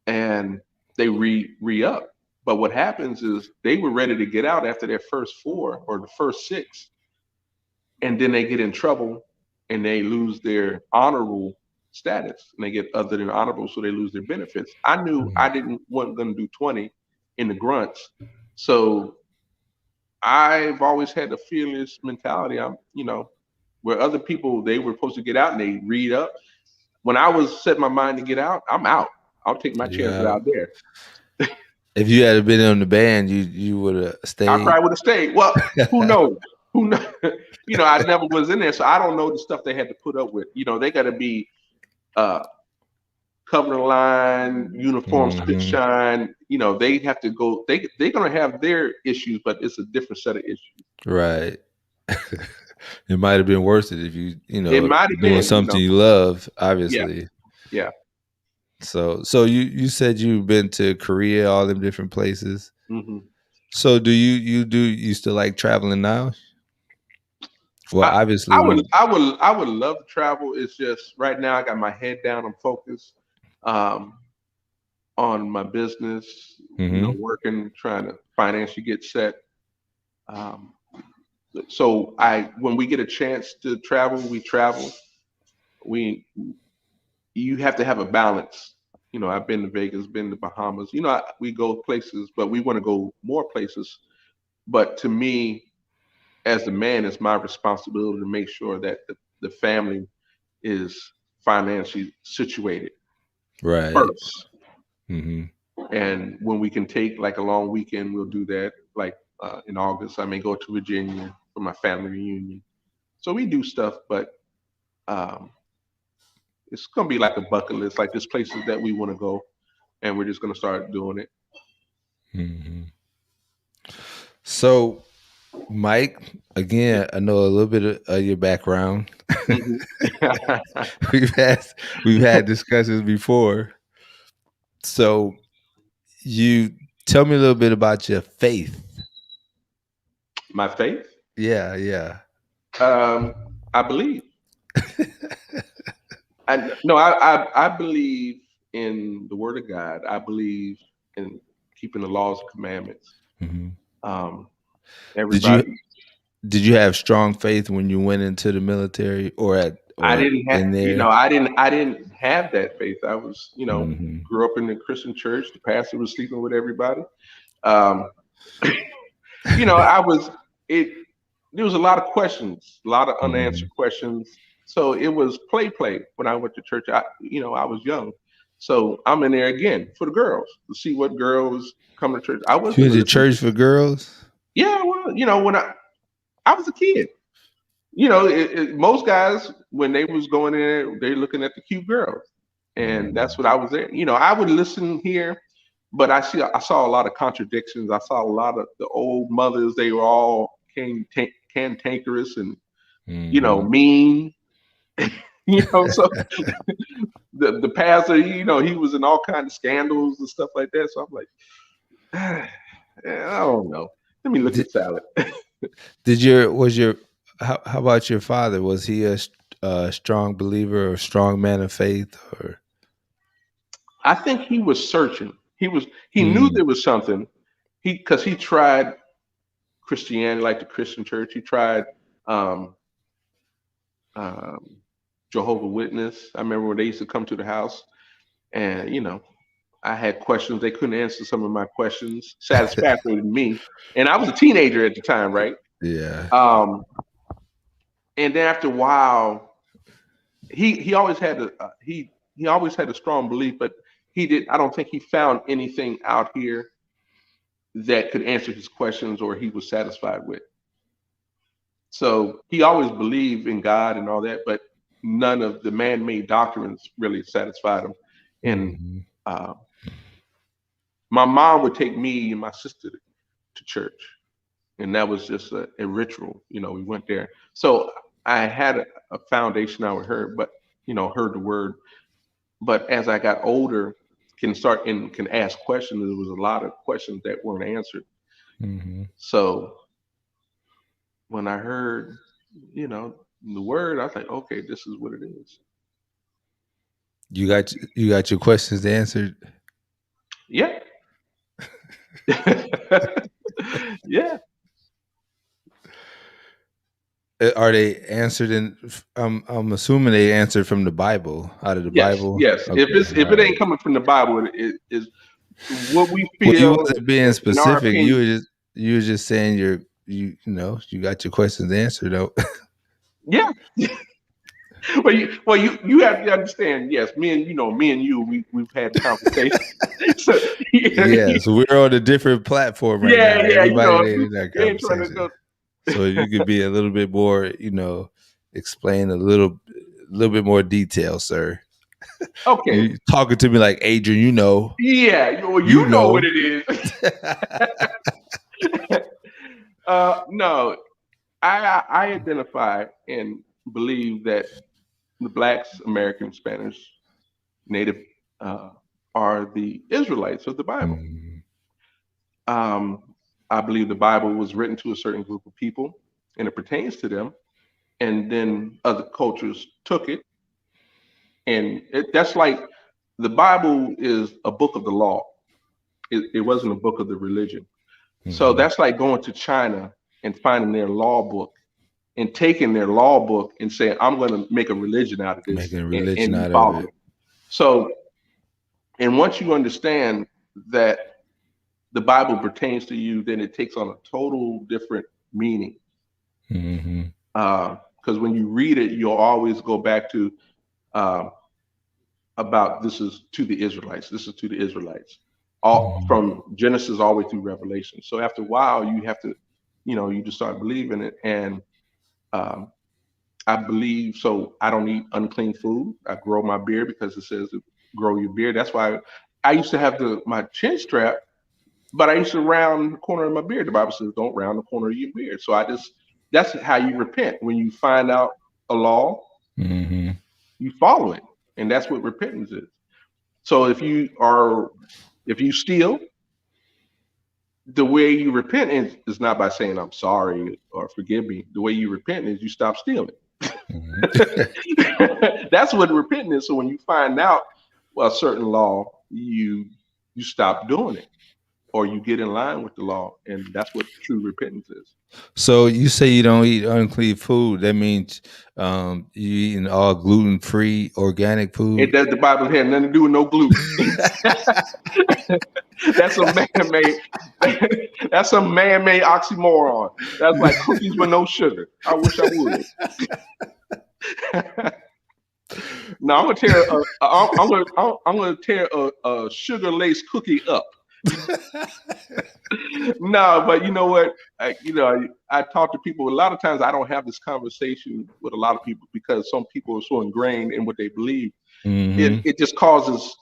and they re up. But what happens is they were ready to get out after their first four or the first six, and then they get in trouble and they lose their honorable status and they get other than honorable, so they lose their benefits. I knew I Mhm. didn't wasn't going to do 20 in the grunts, so I've always had a fearless mentality. Where other people they were supposed to get out and they read up. When I was set my mind to get out, I'm out. I'll take my chances Yeah. out there. If you had been in the band, you would have I stayed. probably would have stayed. Well, who knows? Who knows? I never was in there, so I don't know the stuff they had to put up with. They got to be uh, covering the line, uniform, spit Hmm. shine. They have to go. They're gonna have their issues, but it's a different set of issues. Right. It might have been worth it if It might have doing been, something you love, yeah. obviously. Yeah. So you said you've been to Korea, all them different places. Hmm. So do you still like traveling now? Well, I, obviously we. I would love to travel. It's just right now I got my head down. I'm focused um, on my business. You know, Hmm. working, trying to financially get set. Um, so I, when we get a chance to travel, we travel. We, you have to have a balance. You know, I've been to Vegas, been to Bahamas. You know, we go places, but we want to go more places. But to me, as the man, it's my responsibility to make sure that the family is financially situated Right. first. Hmm. And when we can take like a long weekend, we'll do that. Like in August, I may go to Virginia for my family reunion. So we do stuff, but um, it's gonna be like a bucket list. Like there's places that we want to go, and we're just gonna start doing it. Hmm. So, Mike, again, I know a little bit of your background. Hmm. we've had we've had discussions before. So, you tell me a little bit about your faith. My faith, Yeah, yeah. um, I believe. I no, I believe in the Word of God. I believe in keeping the laws and commandments. Hmm. Um, Did you everybody, did you have strong faith when you went into the military I or didn't have, in you know, there? I didn't have that faith. I was, you know, Hmm. grew up in the Christian church. The pastor was sleeping with everybody. Um, you know, I was it. There was a lot of questions, a lot of Hmm. unanswered questions. So it was play when I went to church. You know, I was young, so I'm in there again for the girls to see what girls come to church. I You wasn't went to listening to. church for girls? Yeah, well, you know, when I was a kid, you know, most guys when they was going in there, they looking at the cute girls, and that's Hmm. what I was there. You know, I would listen here, but I saw a lot of contradictions. I saw a lot of the old mothers. They were all cantankerous and you know Hmm. mean. You know, so the pastor, you know, he was in all kinds of scandals and stuff like that. So I'm like, I don't know. Let me look Did, at salad. did your was your how about your father? Was he a strong believer or strong man of faith or? I think he was searching. He knew Mm, there was something. Because he tried Christianity, like the Christian church. He tried um, um, Jehovah Witness. I remember when they used to come to the house, and you know, I had questions. They couldn't answer some of my questions satisfactorily to me, and I was a teenager at the time, right? yeah. Um, and then after a while, he always had he always had a strong belief, but he did. I don't think he found anything out here that could answer his questions or he was satisfied with. So he always believed in God and all that, but none of the man-made doctrines really satisfied him. And Hmm. uh, my mom would take me and my sister to church, and that was just a ritual. You know, we went there. So I had a foundation out with her, but you know, heard the word. But as I got older, can start and can ask questions. There was a lot of questions that weren't answered. Hmm. So when I heard, you know, the word, I was like, okay, this is what it is. You got your questions answered. Yeah. Yeah. Are they answered in? I'm assuming they answered from the Bible, out of the Yes. Bible. Yes. Okay, If all it ain't right. coming from the Bible, it is what we Well, you feel wasn't being in our specific. opinion. You were just saying you got your questions answered though. Yeah. You have to understand. Yes, me and you know me and you we've had conversations. So Yeah, so we're on a different platform right now. yeah. You Everybody know ain't in that we ain't trying to conversation. go. So if you could be a little bit more, explain a little bit more detail, sir. Okay. You talking to me like Adrian, Yeah. Well, you you know what know. it is. No, I identify and believe that the blacks, Americans, Spanish, native uh, are the Israelites of the Bible. Mhm. Um, I believe the Bible was written to a certain group of people and it pertains to them. And then other cultures took it. And that's like the Bible is a book of the law, it wasn't a book of the religion. So Mhm. that's like going to China and finding their law book and taking their law book and saying, I'm going to make a religion out of this Making a and religion you out of follow it. it. So, and once you understand that the Bible pertains to you, then it takes on a total different meaning. Mhm. Because when you read it, you'll always go back to uh, about this is to the Israelites. This is to the Israelites, all Mhm. from Genesis all the way through Revelation. So after a while, you have to, you just start believing it. And um, I believe so. I don't eat unclean food. I grow my beard because it says to grow your beard. That's why I used to have my chin strap, but I used to round the corner of my beard. The Bible says don't round the corner of your beard. So that's how you repent. When you find out a law, Mhm. you follow it, and that's what repentance is. So if you steal, the way you repent is not by saying I'm sorry or forgive me. The way you repent is you stop stealing. Mhm. That's what repenting is. So when you find out a certain law, you stop doing it or you get in line with the law, and that's what true repentance is. So you say you don't eat unclean food. That means you eating all gluten free organic It food. does. The Bible had nothing to do with no gluten. That's a man-made. That's a man-made oxymoron. That's like cookies with no sugar. I wish I would. No, I'm gonna tear a sugar laced cookie up. No, but you know what? I talk to people. A lot of times, I don't have this conversation with a lot of people because some people are so ingrained in what they believe. Hmm. It just causes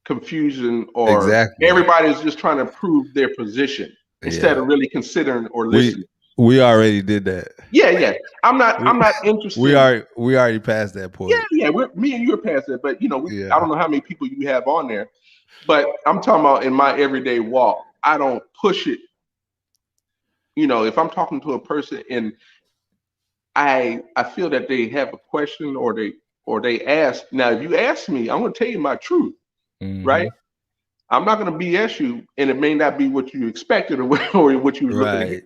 confusion, or Exactly. everybody's just trying to prove their position instead Yeah. of really considering or We listening. we already did that. Yeah, yeah. I'm not. We I'm not interested. we already passed that Yeah, point. yeah. Me and you are past that, but I Yeah. don't know how many people you have on there. But I'm talking about in my everyday walk. I don't push it. If I'm talking to a person and I feel that they have a question or they ask. Now, if you ask me, I'm going to tell you my truth, right? Hmm. I'm not going to BS you, and it may not be what you expected or what you were looking to hear. Right.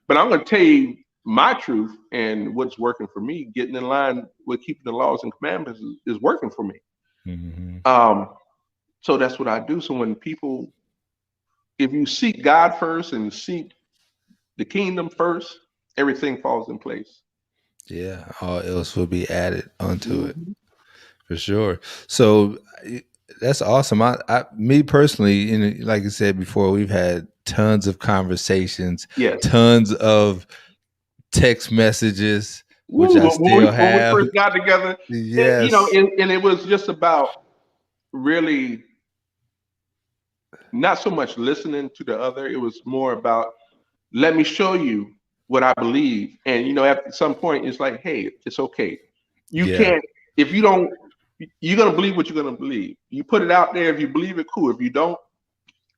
But I'm going to tell you my truth and what's working for me. Getting in line with keeping the laws and commandments is working for me. Hmm. Um, so that's what I do. So when people, if you seek God first and seek the kingdom first, everything falls in place. Yeah. All else will be added onto it. Mhm. For sure. So that's awesome. Me personally, like I said before, we've had tons of conversations, Yes. tons of text messages, which Woo, I when we still when we have. first got together, Yes. and it was just about really not so much listening to the other. It was more about let me show you what I believe. And at some point, it's like, hey, it's okay. You Yeah. can't if you don't. You're gonna believe what you're gonna believe. You put it out there. If you believe it, cool. If you don't,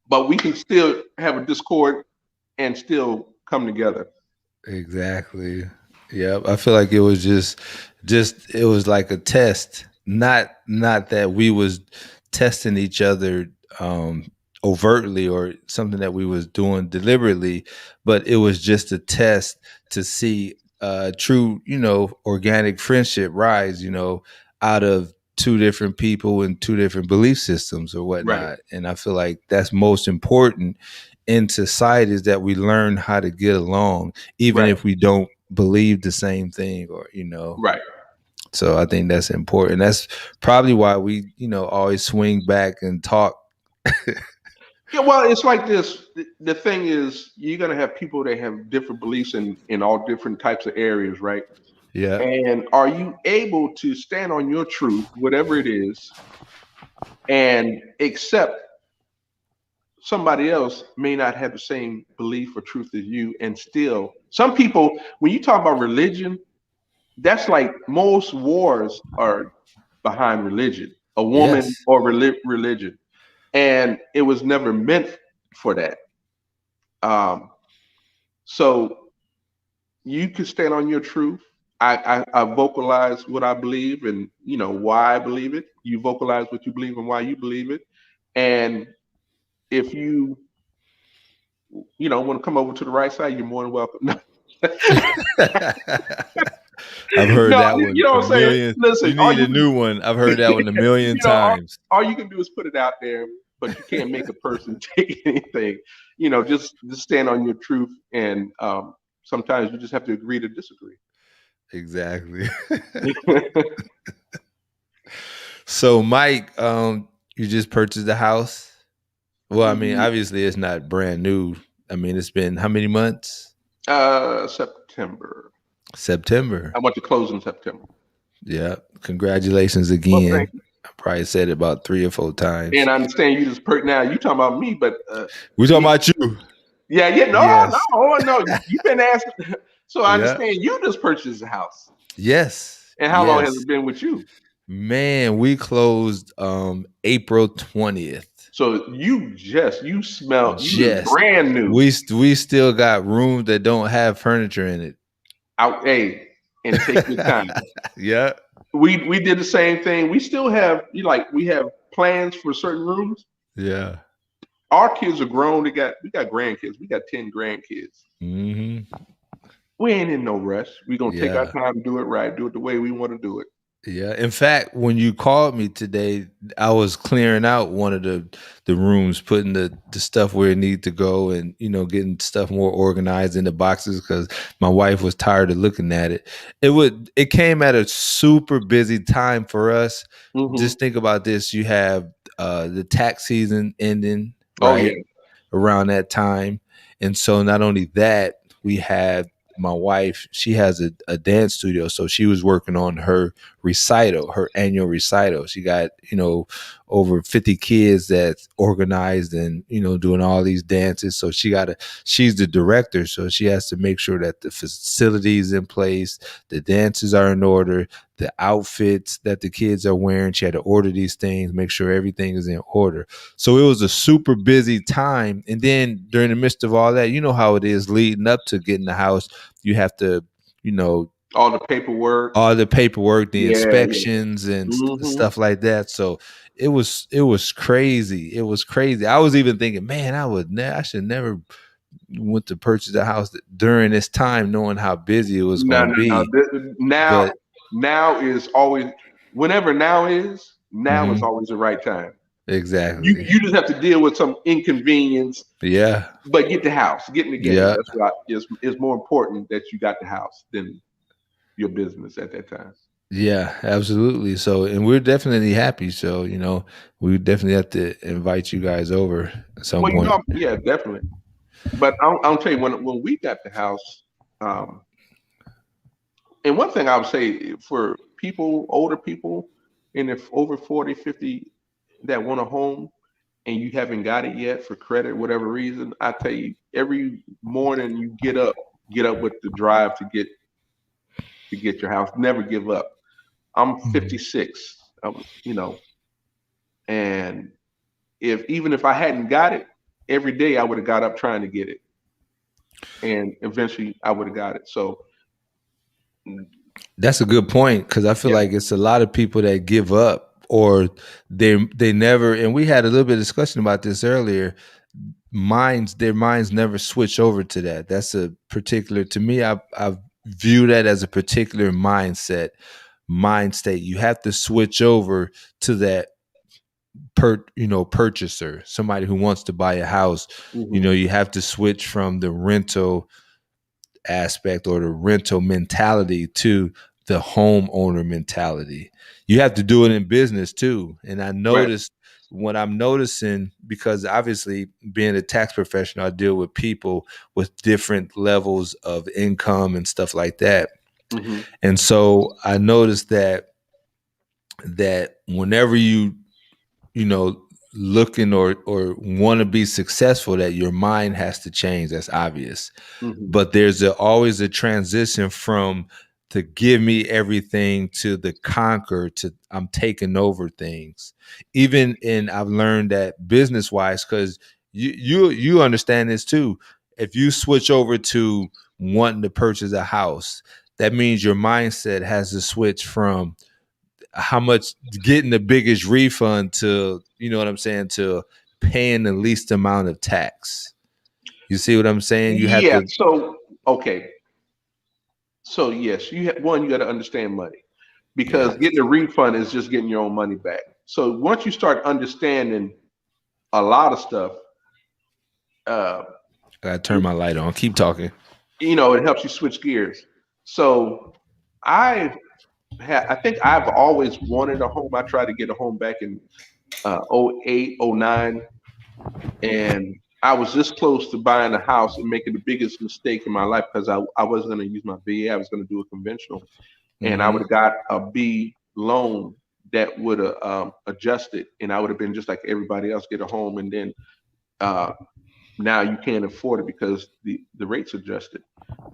but we can still have a discord and still come together. Exactly. Yep. I feel like it was just it was like a test. Not that we was testing each other um overtly or something that we was doing deliberately, but it was just a test to see true, organic friendship rise, out of two different people and two different belief systems or Right. whatnot. And I feel like that's most important in society is that we learn how to get along even Right. if we don't believe the same thing or Right. so I think that's important. That's probably why we always swing back and talk. Yeah, well, it's like this. The thing is, you're gonna have people that have different beliefs in all different types of areas, right? Yeah. And are you able to stand on your truth, whatever it is, and accept somebody else may not have the same belief or truth as you, and still, some people, when you talk about religion, that's like most wars are behind religion. a woman, Yes. or religion, and it was never meant for that. Um, so you can stand on your truth. I vocalize what I believe and why I believe it. You vocalize what you believe and why you believe it. And if want to come over to the right side, you're more than welcome. I've heard No, that you one know a what I'm saying? million. Listen, You need a new one. I've heard that one a million all, times. all you can do is put it out there, but you can't make a person take anything. Just stand on your truth, and sometimes you just have to agree to disagree. Exactly. So, Mike, you just purchased the house. Well, I mean, obviously, it's not brand new. I mean, it's been how many months? September. September. I went to close in September. Yeah. Congratulations Well, thank again. you. I probably said it about 3 or 4 times. And I understand you just now. You talking about me, but We talking me. about you. Yeah, yeah. No, no, Yes. oh, no. You've been asking. So I Yeah. understand you just purchased a house. Yes. And how long has Yes. it been with you? Man, we closed April 20th. So you smell you just Just brand new we still got rooms that don't have furniture in it. out. Hey, and take your time. Yeah. We did the same thing. We still have we have plans for certain rooms. Yeah. Our kids are grown. We got grandkids. We got 10 grandkids. Hmm. We ain't in no rush. We're gonna take our Yeah. time, do it right, do it the way we want to do it. Yeah. In fact, when you called me today, I was clearing out one of the rooms, putting the stuff where it needed to go, and getting stuff more organized in the boxes because my wife was tired of looking at it. It came at a super busy time for us. Hmm. Just think about this: you have the tax season ending, Oh right? yeah. Around that time. And so not only that, we had my wife, she has a dance studio. So she was working on her recital, her annual recital. She got, over 50 kids that's organized and, doing all these dances. So she's the director. So she has to make sure that the facilities in place, the dances are in order, the outfits that the kids are wearing. She had to order these things, make sure everything is in order. So it was a super busy time. And then during the midst of all that, you know how it is leading up to getting the house. You have to, you know, All the paperwork. all the paperwork, the Yeah, yeah. inspections and Hmm. stuff like that. So it was crazy. It was crazy. I was even thinking, man, I should never went to purchase a house during this time, knowing how busy it was No, going to no, no. be. Now, But now is always whenever now is. Now is mhm, always the right time. exactly. You just have to deal with some inconvenience, Yeah. but get the house, getting together. Yeah. That's what is more important that you got the house than your business at that time. Yeah, absolutely. So, and we're definitely happy. So, we definitely have to invite you guys over at some Well, point. yeah, definitely. But I'll tell you when we got the house, um, and one thing I would say for people, older people, and if over 40, 50 that want a home and you haven't got it yet for credit, whatever reason, I tell you, every morning you get up with the drive to get your house. Never give up. I'm Mhm. 56. And if even if I hadn't got it, every day I would have got up trying to get it, and eventually I would have got it. So mm, That's a good point because I feel yeah. like it's a lot of people that give up or they never. And we had a little bit of discussion about this earlier. Their minds never switch over to that. That's a particular to me. I view that as a particular mind state. You have to switch over to that purchaser, somebody who wants to buy a house. Hmm. You have to switch from the rental aspect or the rental mentality to the homeowner mentality. You have to do it in business too. And I Right. noticed what I'm noticing, because obviously being a tax professional, I deal with people with different levels of income and stuff like that. Hmm. And so I noticed that whenever you know looking or want to be successful, that your mind has to change. That's obvious. Hmm. But there's always a transition from to give me everything to the conquer to I'm taking over things. Even in I've learned that business wise, because you understand this too. If you switch over to wanting to purchase a house, that means your mindset has to switch from how much getting the biggest refund to, you know what I'm saying, to paying the least amount of tax. You see what I'm saying? You have Yeah. to, So okay. So yes, you got to understand money yeah, because getting a refund is just getting your own money back. So once you start understanding a lot of stuff, uh, I gotta turn my light on. Keep talking. it helps you switch gears. So I I think I've always wanted a home. I tried to get a home back in '08, '09, and I was this close to buying a house and making the biggest mistake in my life because I wasn't going to use my VA. I was going to do a conventional, and I would Mm-hmm. have got a B loan that would have adjusted, and I would have been just like everybody else, get a home, and then uh, now you can't afford it because the rates adjusted.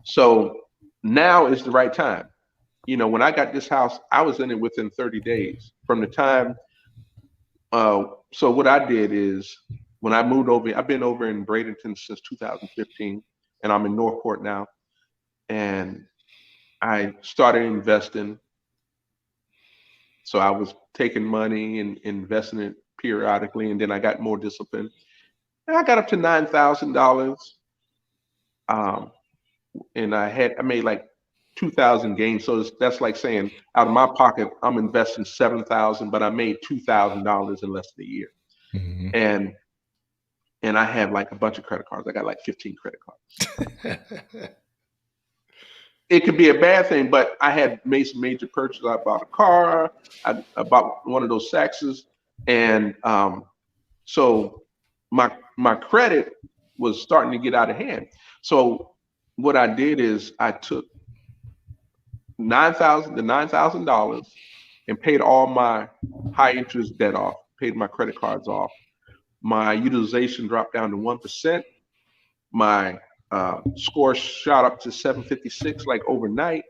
So now is the right time. When I got this house, I was in it within 30 days from the time. Uh, so what I did is when I moved over, I've been over in Bradenton since 2015, and I'm in Northport now. And I started investing. So I was taking money and investing it periodically, and then I got more discipline. And I got up to $9,000, um, and I made like 2,000 gains. So that's like saying out of my pocket, I'm investing 7,000, but I made $2,000 in less than a year. Mm-hmm. And I have like a bunch of credit cards. I got like 15 credit cards. It could be a bad thing, but I had made some major purchases. I bought a car. I bought one of those Saxes, and so my credit was starting to get out of hand. So what I did is I took $9,000 and paid all my high interest debt off, paid my credit cards off. My utilization dropped down to 1%. My score shot up to 756 like overnight.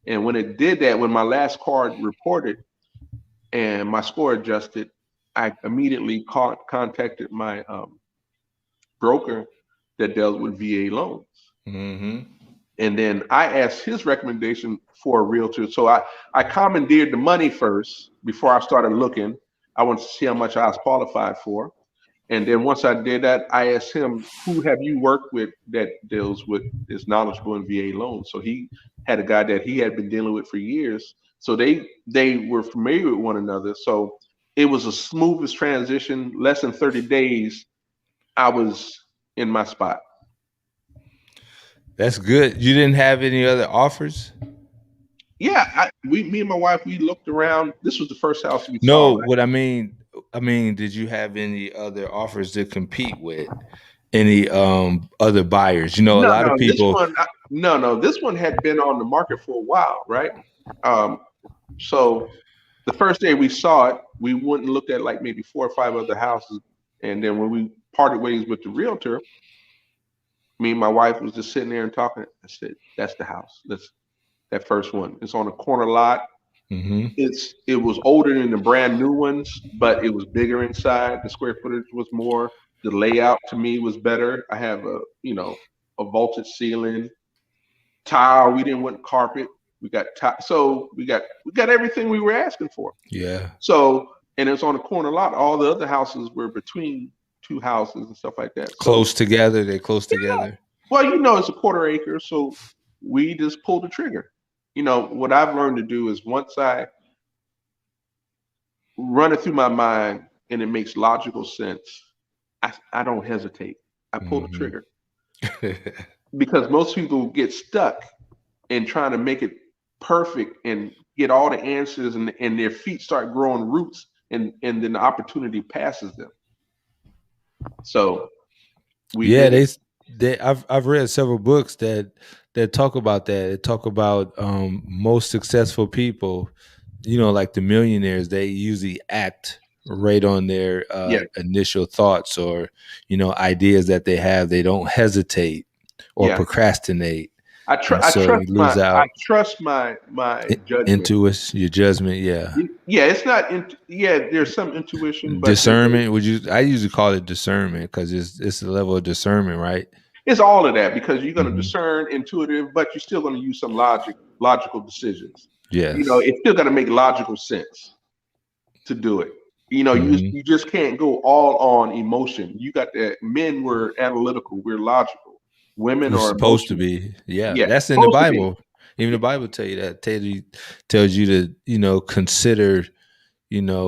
And when it did that, when my last card reported and my score adjusted, I immediately contacted my broker that dealt with VA loans. Mm-hmm. And then I asked his recommendation for a realtor. So I commandeered the money first before I started looking. I wanted to see how much I was qualified for. And then once I did that, I asked him, who have you worked with that deals with is knowledgeable in VA loans? So he had a guy that he had been dealing with for years. So they were familiar with one another. So it was a smoothest transition. Less than 30 days, I was in my spot. That's good. You didn't have any other offers? Yeah, me and my wife, we looked around. This was the first house we saw. No, what I mean, did you have any other offers to compete with? Any other buyers? You know, a No, lot of people. no, this one had been on the market for a while, right? Um, so the first day we saw it, we went and looked at like maybe four or five other houses, and then when we parted ways with the realtor, me and my wife was just sitting there and talking. I said, "That's the house. That's that first one. It's on a corner lot. Mm-hmm. It was older than the brand new ones, but it was bigger inside. The square footage was more. The layout to me was better. I have a vaulted ceiling, tile. We didn't want carpet. We got so we got everything we were asking for. Yeah. So and it's on a corner lot. All the other houses were between two houses and stuff like that. So Close together. They're close yeah, together. well, it's a quarter acre, so we just pulled the trigger. What I've learned to do is once I run it through my mind and it makes logical sense, I don't hesitate. I pull the Mm-hmm. trigger because most people get stuck in trying to make it perfect and get all the answers, and their feet start growing roots, and then the opportunity passes them. So we Yeah, did it. I've read several books that talk about that. They talk about most successful people, you know, like the millionaires. They usually act right on their Yeah, initial thoughts or ideas that they have. They don't hesitate or yeah. procrastinate. and I so trust you lose out. my judgment. Intuition, your judgment, yeah. Yeah, it's not. Yeah, there's some intuition, but Discernment, would you? I usually call it discernment because it's a level of discernment, right? it's all of that because you're going to Hmm. discern intuitive, but you're still going to use some logical decisions. Yes. It's still got to make logical sense to do it. Hmm. You just can't go all on emotion. You got that. Men were analytical. We're logical. Women We're are supposed to emotional. be. Yeah, Yeah, that's in the supposed to be. Bible. Even the Bible tell you that. Tells you to consider.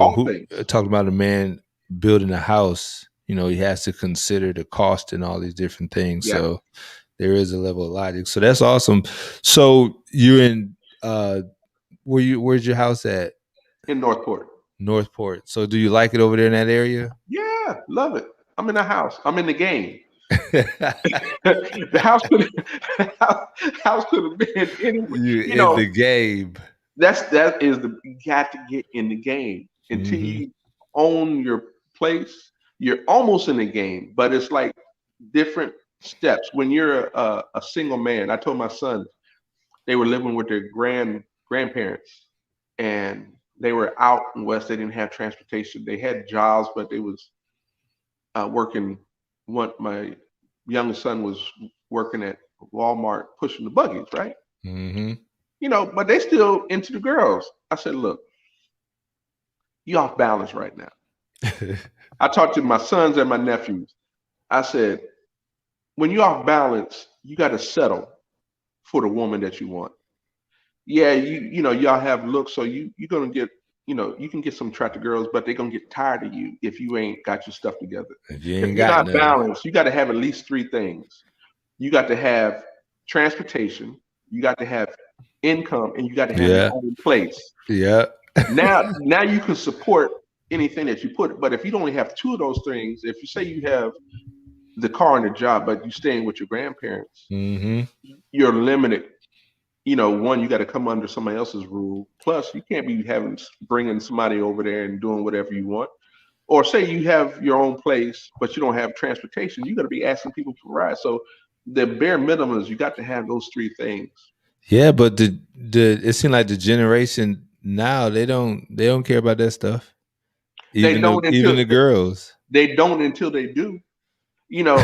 All Who things. talking about a man building a house. He has to consider the cost and all these different things. Yeah, So there is a level of logic. So that's awesome. So you're in. Where's your house at? in Northport. Northport. So do you like it over there in that area? Yeah, love it. I'm in the house. I'm in the game. The house could house could have been anywhere. You You in know, the game. that is the you got to get in the game until Hmm. you own your place. You're almost in the game, but it's like different steps. When you're a single man, I told my son they were living with their grandparents, and they were out in West. They didn't have transportation. They had jobs, but they was working. One my youngest son was working at Walmart pushing the buggies, right? Hmm. But they still into the girls. I said, look, you off balance right now. I talked to my sons and my nephews. I said, when you off balance, you got to settle for the woman that you want. Yeah, y'all have looks, so you're gonna get you can get some attractive girls, but they're gonna get tired of you if you ain't got your stuff together. If you If ain't you're got not none. balanced, you got to have at least three things. You got to have transportation, you got to have income, and you got to have your Yeah. own place. Yeah. Now you can support anything that you put. But if you only have two of those things, if you say you have the car and the job, but you staying with your grandparents, Hmm. you're limited. One, you got to come under somebody else's rule. Plus, you can't be having bringing somebody over there and doing whatever you want. Or say you have your own place, but you don't have transportation. You got to be asking people for rides. So the bare minimum is you got to have those three things. Yeah, but the it seems like the generation now they don't care about that stuff. They Even the don't even until the girls. they don't until they do. You know,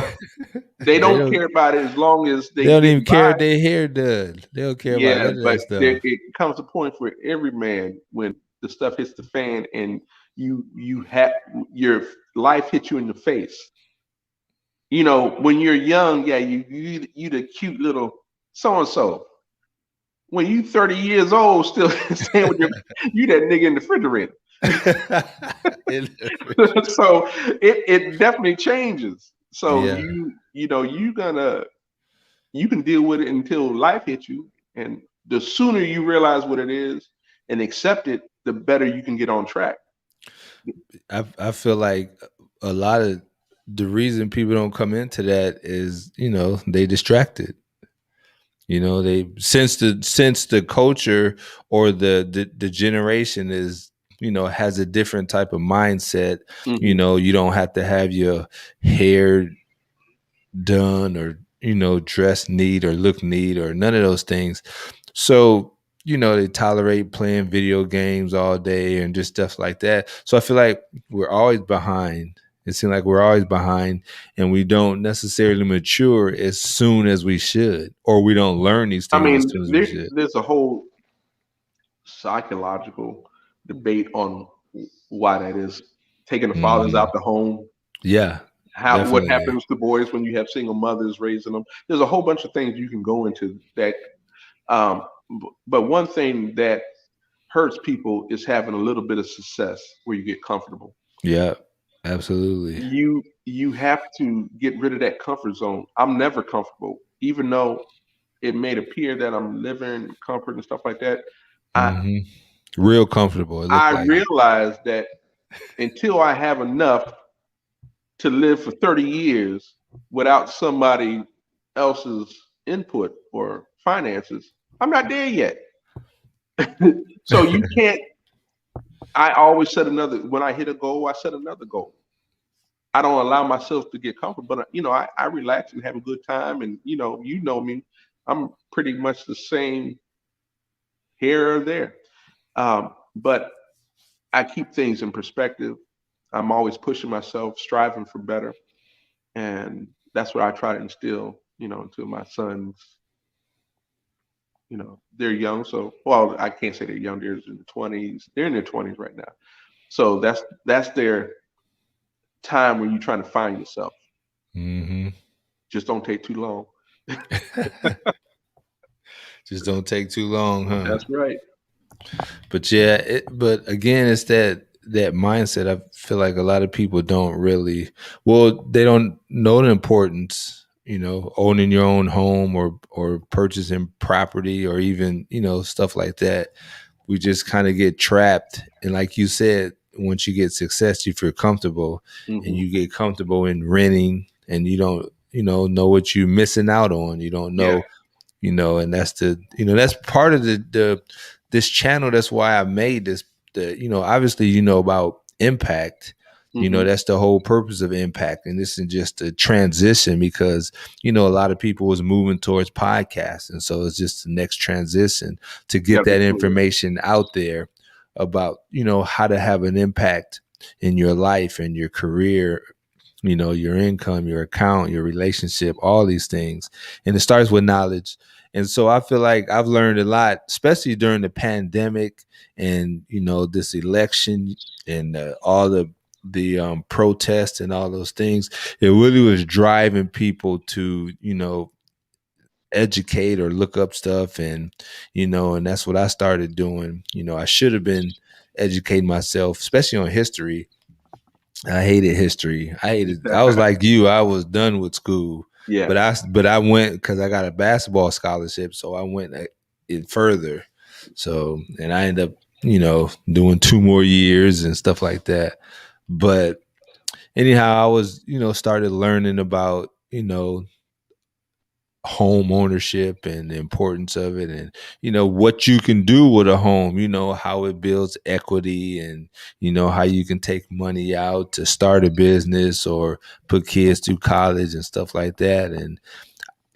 they They don't don't care about it as long as they they don't even get care by. if their hair done. They don't care about Yeah, none of but that stuff. it comes a point for every man when the stuff hits the fan and you have your life hits you in the face. When you're young, yeah, you the cute little so and so. When you 30 years old, still staying with you that nigga in the refrigerator. So it definitely changes. So Yeah. you can deal with it until life hits you, and the sooner you realize what it is and accept it, the better you can get on track. I feel like a lot of the reason people don't come into that is, they distracted. They since the culture or the generation is, has a different type of mindset. Hmm. You don't have to have your hair done or dress neat or look neat or none of those things. So they tolerate playing video games all day and just stuff like that. So I feel like we're always behind. It seems like we're always behind, and we don't necessarily mature as soon as we should, or we don't learn these I things as mean, soon as we should. there's a whole psychological debate on why that is. Taking the fathers out Hmm. the home, Yeah, how what definitely. happens to boys when you have single mothers raising them. There's a whole bunch of things you can go into that. Um, but one thing that hurts people is having a little bit of success where you get comfortable. Yeah, absolutely. You have to get rid of that comfort zone. I'm never comfortable, even though it may appear that I'm living in comfort and stuff like that. I Hmm. Real comfortable. It looked I like. realize that until I have enough to live for 30 years without somebody else's input or finances, I'm not there yet. So you can't. I always set another. When I hit a goal, I set another goal. I don't allow myself to get comfortable, but I relax and have a good time. And you know me. I'm pretty much the same here or there. But I keep things in perspective. I'm always pushing myself, striving for better, and that's what I try to instill, into my sons. They're young, so well, I can't say they're young. They're in the 20s. They're in their 20s right now. So that's their time when you're trying to find yourself. Hmm. Just don't take too long. Just don't take too long, huh? That's right. But yeah, but again, it's that mindset. I feel like a lot of people don't really, well, they don't know the importance, owning your own home or purchasing property or even, stuff like that. We just kind of get trapped, and like you said, once you get success, you feel comfortable, and Hmm. you get comfortable in renting, and you don't, know what you're missing out on. You don't Yeah. know, and that's part of the this channel. That's why I made this. Obviously, about impact. Hmm. That's the whole purpose of impact, and this is just a transition because a lot of people was moving towards podcasts, and so it's just the next transition to Got get to be that fluid. information out there about how to have an impact in your life and your career, your income, your account, your relationship, all these things. And it starts with knowledge. And so I feel like I've learned a lot, especially during the pandemic and, this election and all the protests and all those things. It really was driving people to, educate or look up stuff. And, and that's what I started doing. I should have been educating myself, especially on history. I hated history. I was like you. I was done with school, Yeah. but I went because I got a basketball scholarship, so I went it further. So and I ended up, doing 2 more years and stuff like that. But anyhow, I was, started learning about, home ownership and the importance of it, and what you can do with a home, how it builds equity, and how you can take money out to start a business or put kids through college and stuff like that. And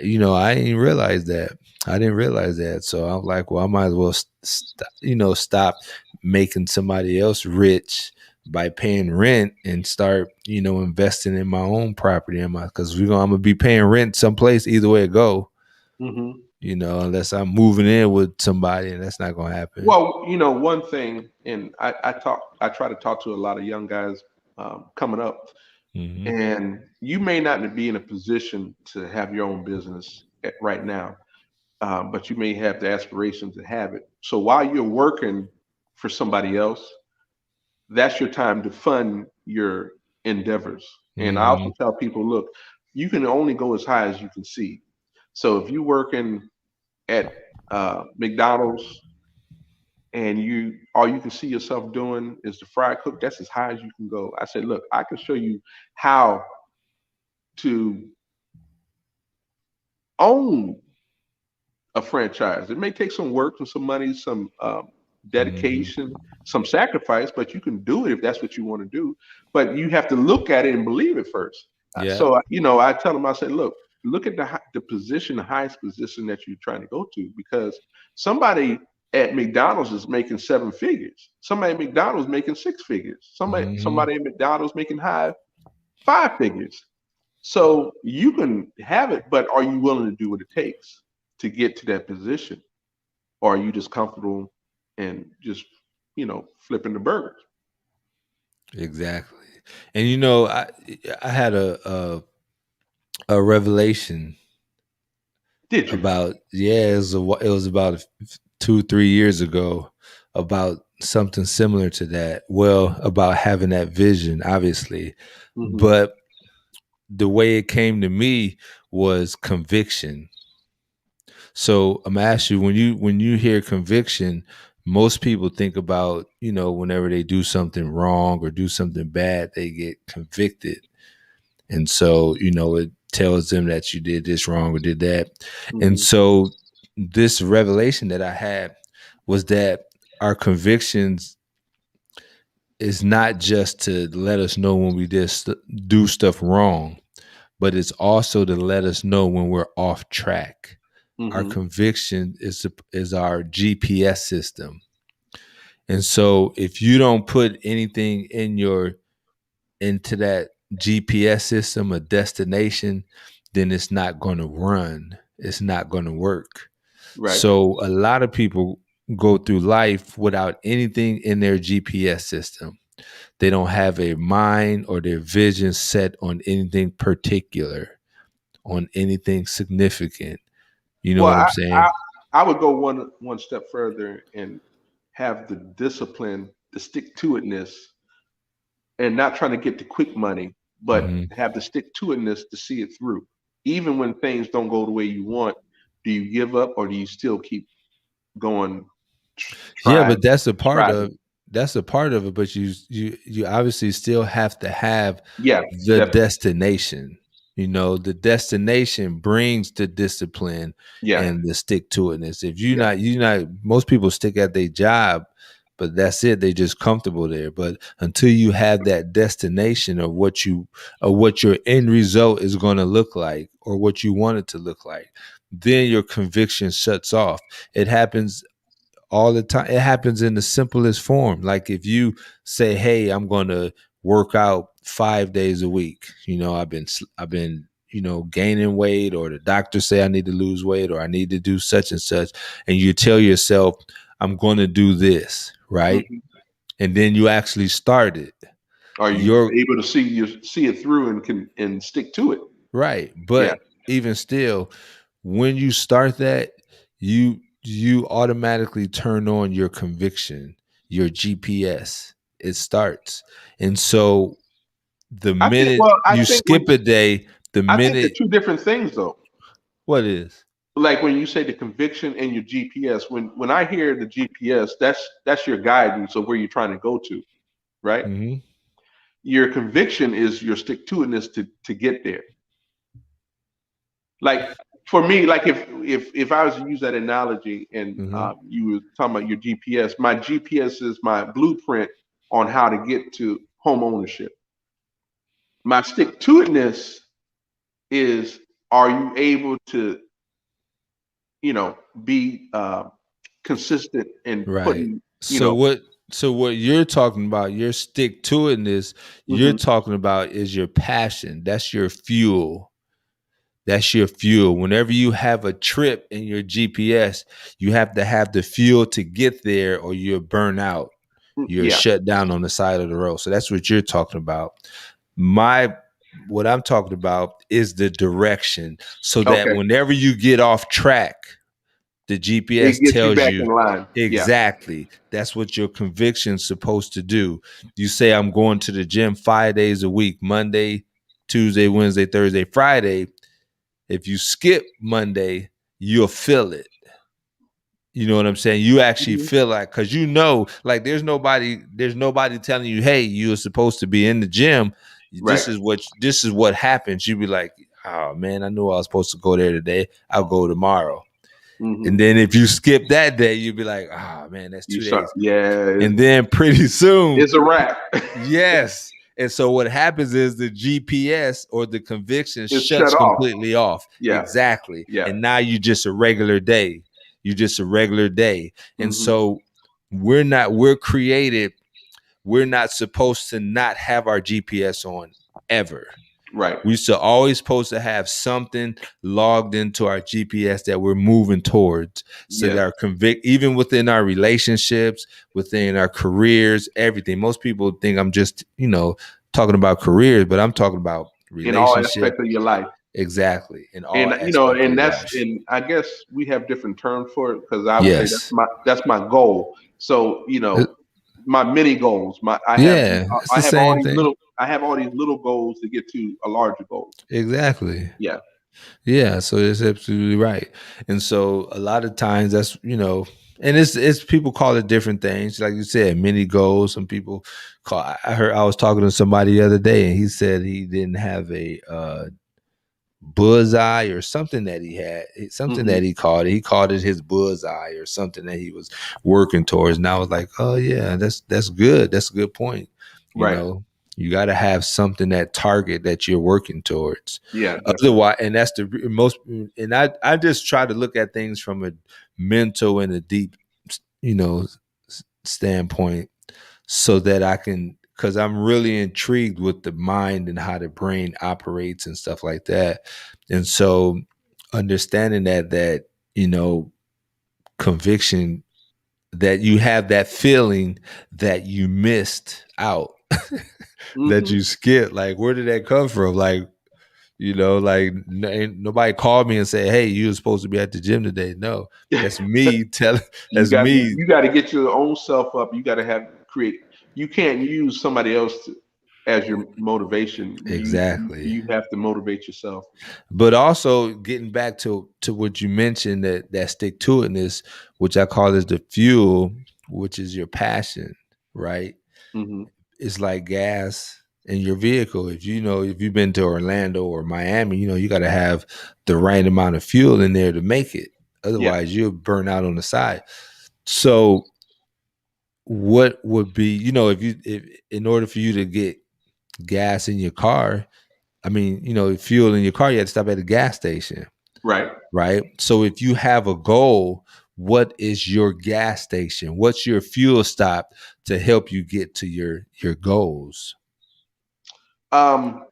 I didn't realize that. So I'm like, well, I might as well stop making somebody else rich by paying rent and start, investing in my own property, in my because I'm gonna be paying rent someplace either way it go, Hmm. unless I'm moving in with somebody, and that's not gonna happen. Well, one thing, and I try to talk to a lot of young guys coming up, Hmm. and you may not be in a position to have your own business right now, but you may have the aspiration to have it. So while you're working for somebody else, that's your time to fund your endeavors. And I also Hmm. tell people, look, you can only go as high as you can see. So if you're working at McDonald's and you all you can see yourself doing is the fry cook, that's as high as you can go. I said, look, I can show you how to own a franchise. It may take some work and some money, some Hmm. dedication, some sacrifice, but you can do it if that's what you want to do. But you have to look at it and believe it first. Yeah. So I tell them, I say, look at the position, the highest position that you're trying to go to, because somebody at McDonald's is making seven figures. Somebody at McDonald's making six figures. Hmm. Somebody at McDonald's making high five figures. So you can have it, but are you willing to do what it takes to get to that position? Or are you just comfortable and just, flipping the burgers? Exactly. And I had a revelation Did you? about, it was about 2 3 years ago, about something similar to that. Well, about having that vision, obviously, Hmm. but the way it came to me was conviction. So I'm asking you, when you hear conviction, most people think about, whenever they do something wrong or do something bad, they get convicted. And so, it tells them that you did this wrong or did that. And Hmm. so this revelation that I had was that our convictions is not just to let us know when we do stuff wrong, but it's also to let us know when we're off track. Our Mm-hmm. conviction is our GPS system. And so if you don't put anything into that GPS system, a destination, then it's not going to run. It's not going to work. Right. So a lot of people go through life without anything in their GPS system. They don't have a mind or their vision set on anything particular, on anything significant. You know Well, what I'm saying? I would go one step further and have the discipline, the stick to itness, and not trying to get the quick money, but Hmm. have the stick to itness to see it through. Even when things don't go the way you want, do you give up or do you still keep going, Yeah, trying, but striving? that's a part of it. But you obviously still have to have Yeah, the definitely. destination. You know, the destination brings the discipline Yeah, and the stick to itness. If yeah, you not most people stick at their job, but that's it. They just comfortable there. But until you have that destination of what your end result is going to look like or what you want it to look like, then your conviction shuts off. It happens all the time. It happens in the simplest form. Like if you say, "Hey, I'm going to work out 5 days a week." You know, I've been gaining weight, or the doctor say I need to lose weight, or I need to do such and such, and you tell yourself, "I'm going to do this," right? hmm. And then you actually start it. Are you You're able to see it through and can and stick to it? right, Yeah. but even still, when you start that, you automatically turn on your conviction, your GPS. It starts. And so the I think. minute Well, you skip a day, the I think they're minute two different things though. what is? Like when you say the conviction and your GPS, when I hear the GPS, that's your guidance of where you're trying to go to, right? Hmm. Your conviction is your stick to itness to get there. Like for me, like if I was to use that analogy and Hmm. you were talking about your GPS, my GPS is my blueprint on how to get to home ownership. My stick to itness is, are you able to, be consistent in Right. putting, you So know. what you're talking about, your stick to itness, you're Hmm. talking about is your passion. That's your fuel. That's your fuel. Whenever you have a trip in your GPS, you have to have the fuel to get there or you'll burn out. You're Yeah. shut down on the side of the road. So that's what you're talking about. My what I'm talking about is the direction so that Okay. whenever you get off track, the GPS It gets you tells back you in line. Yeah. exactly. That's what your conviction's supposed to do. You say, I'm going to the gym 5 days a week, Monday, Tuesday, Wednesday, Thursday, Friday. If you skip Monday, you'll feel it. You know what I'm saying? You actually Hmm. feel like because like there's nobody telling you, hey, you're supposed to be in the gym. Right. This is what happens. You be like, oh man, I knew I was supposed to go there today. I'll go tomorrow. Hmm. And then if you skip that day, you'd be like, oh man, that's You 2 days. start. Yeah. And then pretty soon, It's a wrap. yes. And so what happens is the GPS or the conviction It's shut shuts off. completely off. Yeah. Exactly. Yeah. And now you just a regular day. You just a regular day. And Hmm. so we're not supposed to not have our GPS on ever. Right. We should always supposed to have something logged into our GPS that we're moving towards, so that Yes. our even within our relationships, within our careers, everything. Most people think I'm just talking about careers, but I'm talking about In all relationship. aspects of your life. Exactly, in all And aspects of and your that's life. and I guess we have different terms for it because I would say Yes. that's my goal. So my mini goals. Yeah, it's the same thing. I have all these little goals to get to a larger goal. Exactly. Yeah. Yeah, so it's absolutely right. And so a lot of times and it's people call it different things. Like you said, mini goals. Some people I was talking to somebody the other day and he said he didn't have a bullseye or something that he had, something Hmm. that he called it his bullseye or something that he was working towards. And I was like, oh yeah, that's good. That's a good point. You Right. know, You got to have something, that target that you're working towards. Yeah, definitely. Otherwise, and that's the most. And I just try to look at things from a mental and a deep, you know, standpoint, so that I can, because I'm really intrigued with the mind and how the brain operates and stuff like that. And so understanding that, you know, conviction, that you have that feeling that you missed out, that Hmm. you skipped. Like, where did that come from? Like, you know, like ain't nobody called me and said, "Hey, you were supposed to be at the gym today." No, that's me telling. You That's got me. you got to get your own self up. You got to have create. You can't use somebody else as your motivation. Exactly. You have to motivate yourself. But also getting back to what you mentioned, that stick to itness, which I call is the fuel, which is your passion, right? Hmm. It's like gas in your vehicle. If you know, if you've been to Orlando or Miami, you know, you got to have the right amount of fuel in there to make it. Yeah. Otherwise, you'll burn out on the side. So, what would be, you know, if in order for you to get gas in your car, I mean, you know, fuel in your car, you had to stop at a gas station, Right. right? So, if you have a goal, what is your gas station? What's your fuel stop to help you get to your goals? Um.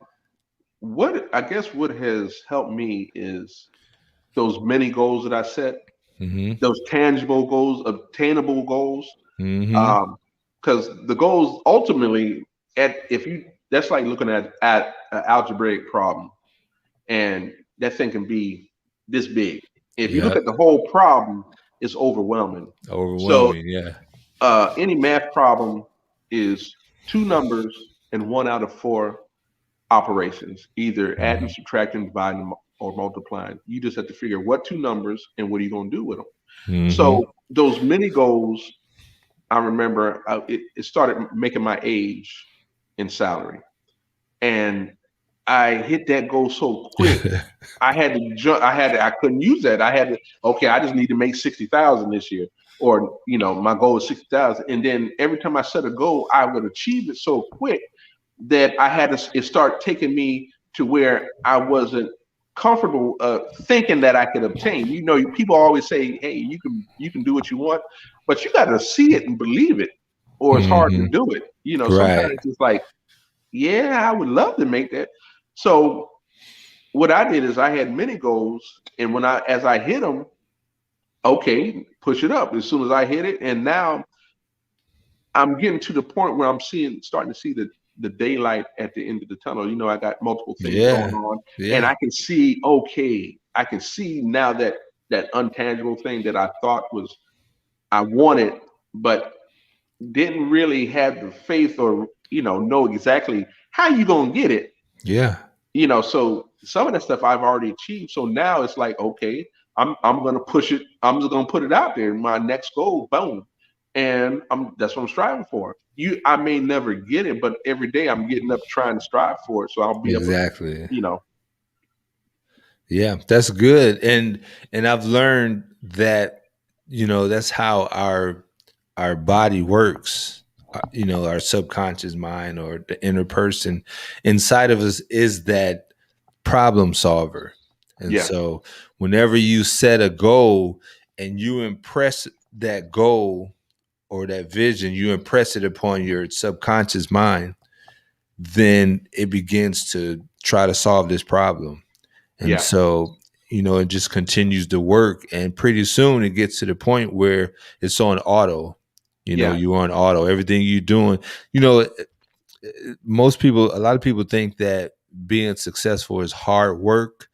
What I guess what has helped me is those many goals that I set, Mm-hmm. those tangible goals, obtainable goals. Mm-hmm. Because the goals ultimately, at if you that's like looking at an algebraic problem, and that thing can be this big. If you look Yep. at the whole problem, it's overwhelming. So Overwhelming. Yeah. any math problem is two numbers and one out of four operations, either adding, Mm-hmm. subtracting, dividing, or multiplying. You just have to figure what two numbers and what are you going to do with them. Mm-hmm. So those mini goals, I remember it started making my age in salary, and I hit that goal so quick. I had to jump. I couldn't use that. I had to. Okay, I just need to make 60,000 this year, or my goal is 60,000. And then every time I set a goal, I would achieve it so quick that I had to. It start taking me to where I wasn't comfortable thinking that I could obtain. People always say, "Hey, you can do what you want," but you got to see it and believe it, or it's hard to Mm-hmm. do it. Right. Sometimes it's like, yeah, I would love to make that. So what I did is I had many goals, and as I hit them, okay, push it up as soon as I hit it, and now I'm getting to the point where starting to see the daylight at the end of the tunnel. I got multiple things going Yeah. on, and Yeah. I can see, okay, I can see now that untangible thing that I thought was I wanted, but didn't really have the faith or know exactly how you gonna get it. Yeah. So some of that stuff I've already achieved. So now it's like, okay, I'm gonna push it. I'm just gonna put it out there. My next goal, boom, and that's what I'm striving for. I may never get it, but every day I'm getting up trying to strive for it. So I'll be able to, Exactly. you know, Yeah, that's good. And I've learned that, you know, that's how our body works. You know, our subconscious mind, or the inner person inside of us, is that problem solver. And yeah, so whenever you set a goal and you impress that goal or that vision, you impress it upon your subconscious mind, then it begins to try to solve this problem. And yeah, so, you know, it just continues to work. And pretty soon it gets to the point where it's on auto. You know, yeah. you're on auto. Everything you're doing, you know, a lot of people think that being successful is hard work,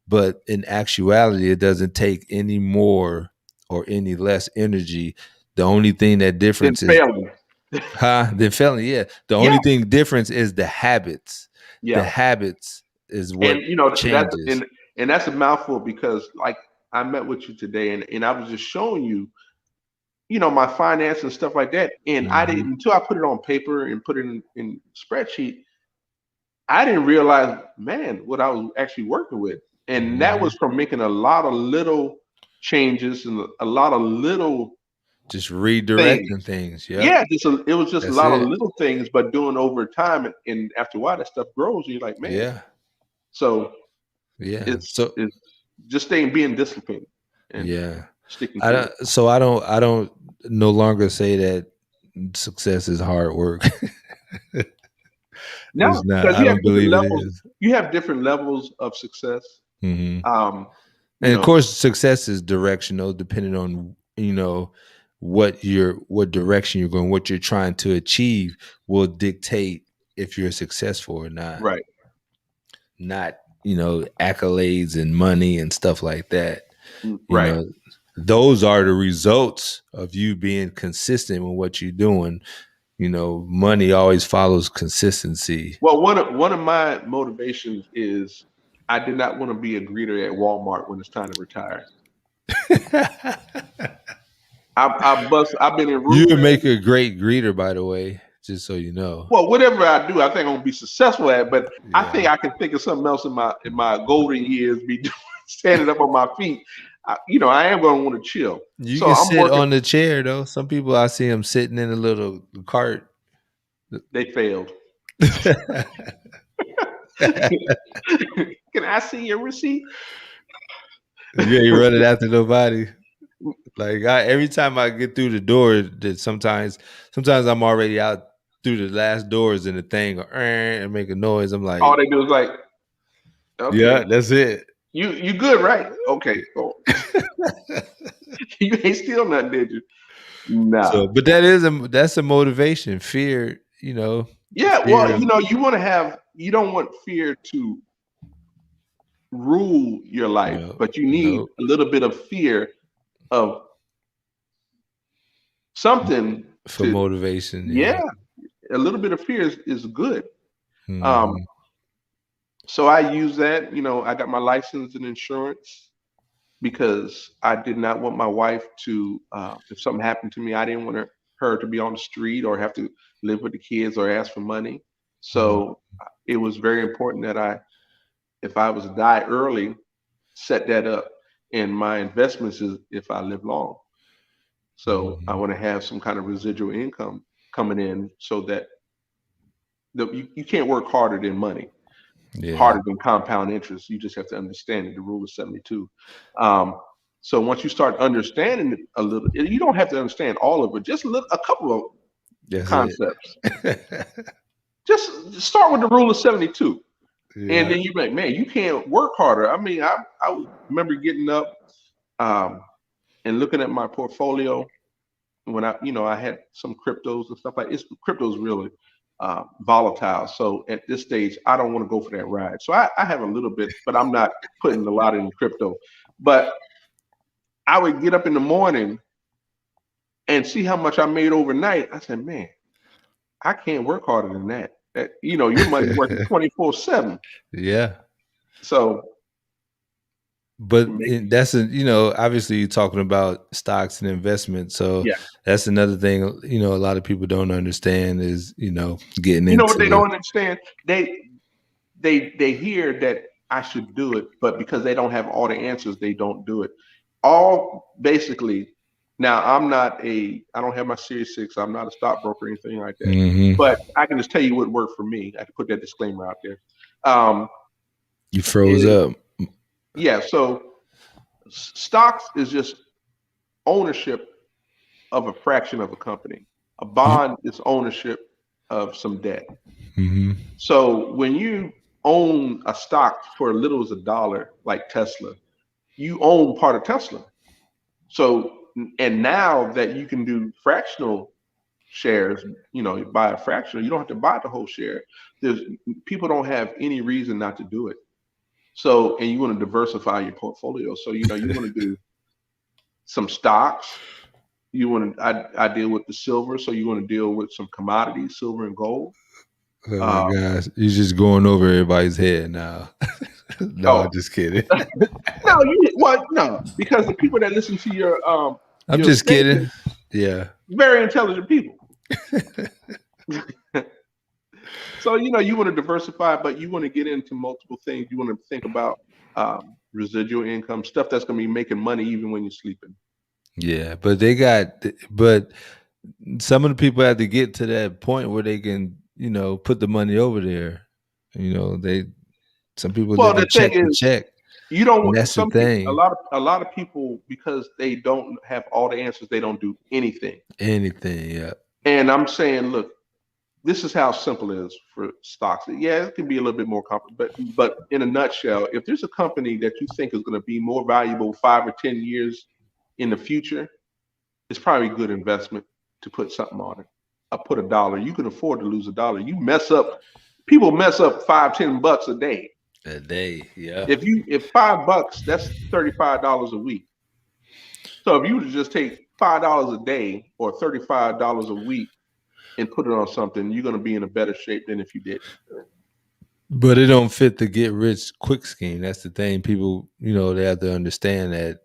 but in actuality, it doesn't take any more or any less energy. The only thing that Then difference is, failing. than failing. Yeah. The Yeah, only thing difference is the habits. The yeah. habits is And what that's changes. and that's a mouthful because like I met with you today and I was just showing you my finance and stuff like that. And I didn't Hmm. until I put it on paper and put it in spreadsheet, I didn't realize, man, what I was actually working with. And that Hmm. was from making a lot of little changes and a lot of little Just things. redirecting things. Yep. Yeah, it was just a That's lot of it. little things, but doing over time, and after a while, that stuff grows. And you're like, man. Yeah. So Yeah. it's So it's just being disciplined and yeah. sticking I to don't it. so I don't no longer say that success is hard work. It's No, not. because I you have don't different believe it levels. is. You have different levels of success. Mhm. Um, you And of know, course, success is directional, depending on what direction you're going, what you're trying to achieve will dictate if you're successful or not. right, Not accolades and money and stuff like that. You right. know, those are the results of you being consistent with what you're doing. Money always follows consistency. Well, one of my motivations is I did not want to be a greeter at Walmart when it's time to retire. I've been in You rude would make areas. a great greeter, by the way, just so you know. Well, whatever I do, I think I'm gonna be successful at. But I think Yeah. I can think of something else in my golden years, be doing, standing up on my feet. I am gonna want to chill. You So can I'm sit working. on the chair though. Some people I see them sitting in a little cart. They failed. Can I see your receipt? You ain't running after nobody. Like every time I get through the door, that sometimes I'm already out through the last doors and the thing go, and make a noise. I'm All like, they do is like, yeah, okay, that's it. you good, right? Okay, cool. You ain't steal nothing, did you? Nah. So, but that's a motivation. Fear, Yeah, well, fear of you don't want fear to rule your life, no, but you need no a little bit of fear of something for to, motivation. Yeah. yeah, a little bit of fear is good. Um, Hmm. so I use that, I got my license and insurance because I did not want my wife to, if something happened to me, I didn't want her to be on the street or have to live with the kids or ask for money. So it was very important that if I was to die early, set that up. And my investments is if I live long. So I Hmm. want to have some kind of residual income coming in so that you can't work harder than money, Yeah. harder than compound interest. You just have to understand it, the rule of 72. Um, so once you start understanding it a little, you don't have to understand all of it, just a couple of That's it. concepts. Just start with the rule of 72. And Yeah. then you're like, man, you can't work harder. I mean, I remember getting up um, and looking at my portfolio when I had some cryptos and stuff like it's crypto's really volatile. So at this stage, I don't want to go for that ride. So I have a little bit, but I'm not putting a lot in crypto. But I would get up in the morning and see how much I made overnight. I said, man, I can't work harder than that. Your money's working 24/7. Yeah. So But make, that's obviously you're talking about stocks and investment. So yeah. that's another thing, a lot of people don't understand is, getting You know what they into. don't understand? They hear that I should do it, but because they don't have all the answers, they don't do it. All basically. Now I don't have my Series 6. I'm not a stockbroker or anything like that. Hmm. But I can just tell you what worked for me. I can put that disclaimer out there. Um, You froze is up. yeah. So stocks is just ownership of a fraction of a company. A bond is ownership of some debt. Mm-hmm. So when you own a stock for as little as $1, like Tesla, you own part of Tesla. So, and now that you can do fractional shares, you buy a fractional, you don't have to buy the whole share. There's people don't have any reason not to do it. So, and you want to diversify your portfolio. So, you want to do some stocks. You want to, I deal with the silver. So you want to deal with some commodities, silver and gold. Oh my Uh, gosh, you're just going over everybody's head now. No, I'm oh, just kidding. no, no, because the people that listen to I'm your just kidding. station, Yeah. very intelligent people. So you want to diversify, but you want to get into multiple things. You want to think about residual income, stuff that's going to be making money even when you're sleeping. Yeah, but but some of the people have to get to that point where they can, put the money over there. Some people Well, live the in thing check to is, check, you don't. and that's the Some people, thing. a lot of people, because they don't have all the answers, they don't do anything. Anything, yeah. And I'm saying, look, this is how simple it is for stocks. Yeah, it can be a little bit more complicated, but in a nutshell, if there's a company that you think is going to be more valuable 5 or 10 years in the future, it's probably a good investment to put something on it. I put $1. You can afford to lose $1. You mess up, people mess up 5, $10 a day. A day, yeah. If $5, that's $35 a week. So if you were to just take $5 a day or $35 a week and put it on something, you're going to be in a better shape than if you didn't. But it don't fit the get rich quick scheme. That's the thing. People, they have to understand that,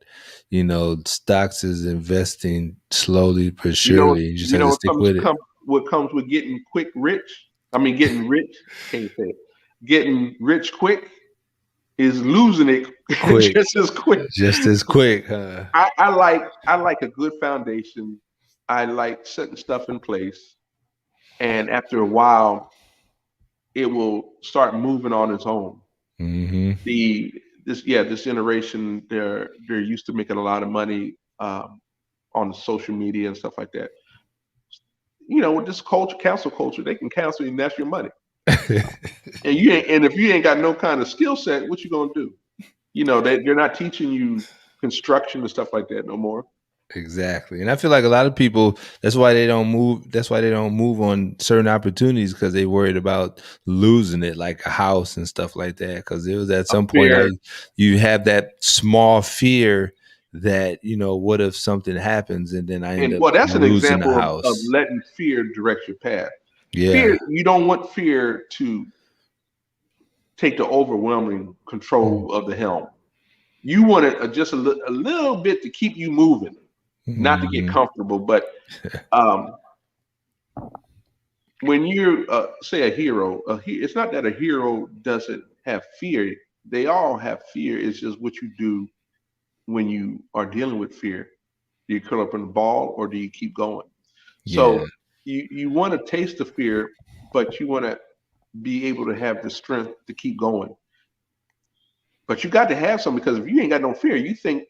stocks is investing slowly but You know, surely. You just you have know to stick with it. what comes with getting quick rich. I mean, getting rich. Can't say it. Getting rich quick is losing it Quick, just as quick. just as quick, huh? I like a good foundation. I like setting stuff in place, and after a while, it will start moving on its own. Hmm. The this generation, they're used to making a lot of money on social media and stuff like that. With this culture, cancel culture, they can cancel you and that's your money. And if you ain't got no kind of skill set, what you gonna do? They're not teaching you construction and stuff like that no more. Exactly. And I feel like a lot of people, that's why they don't move. That's why they don't move on certain opportunities because they worried about losing it, like a house and stuff like that. Because it was at A some point fear, like you have that small fear that, what if something happens and then I end and up well, that's an losing the example of house? letting fear direct your path. Yeah. Fear, you don't want fear to take the overwhelming control of the helm. You want it just a little bit to keep you moving, not to get Mhm. comfortable. But um, when you're say a hero, it's not that a hero doesn't have fear. They all have fear. It's just what you do when you are dealing with fear. Do you curl up in the ball or do you keep going? Yeah. So you want to taste the fear, but you want to be able to have the strength to keep going. But you got to have some because if you ain't got no fear, you think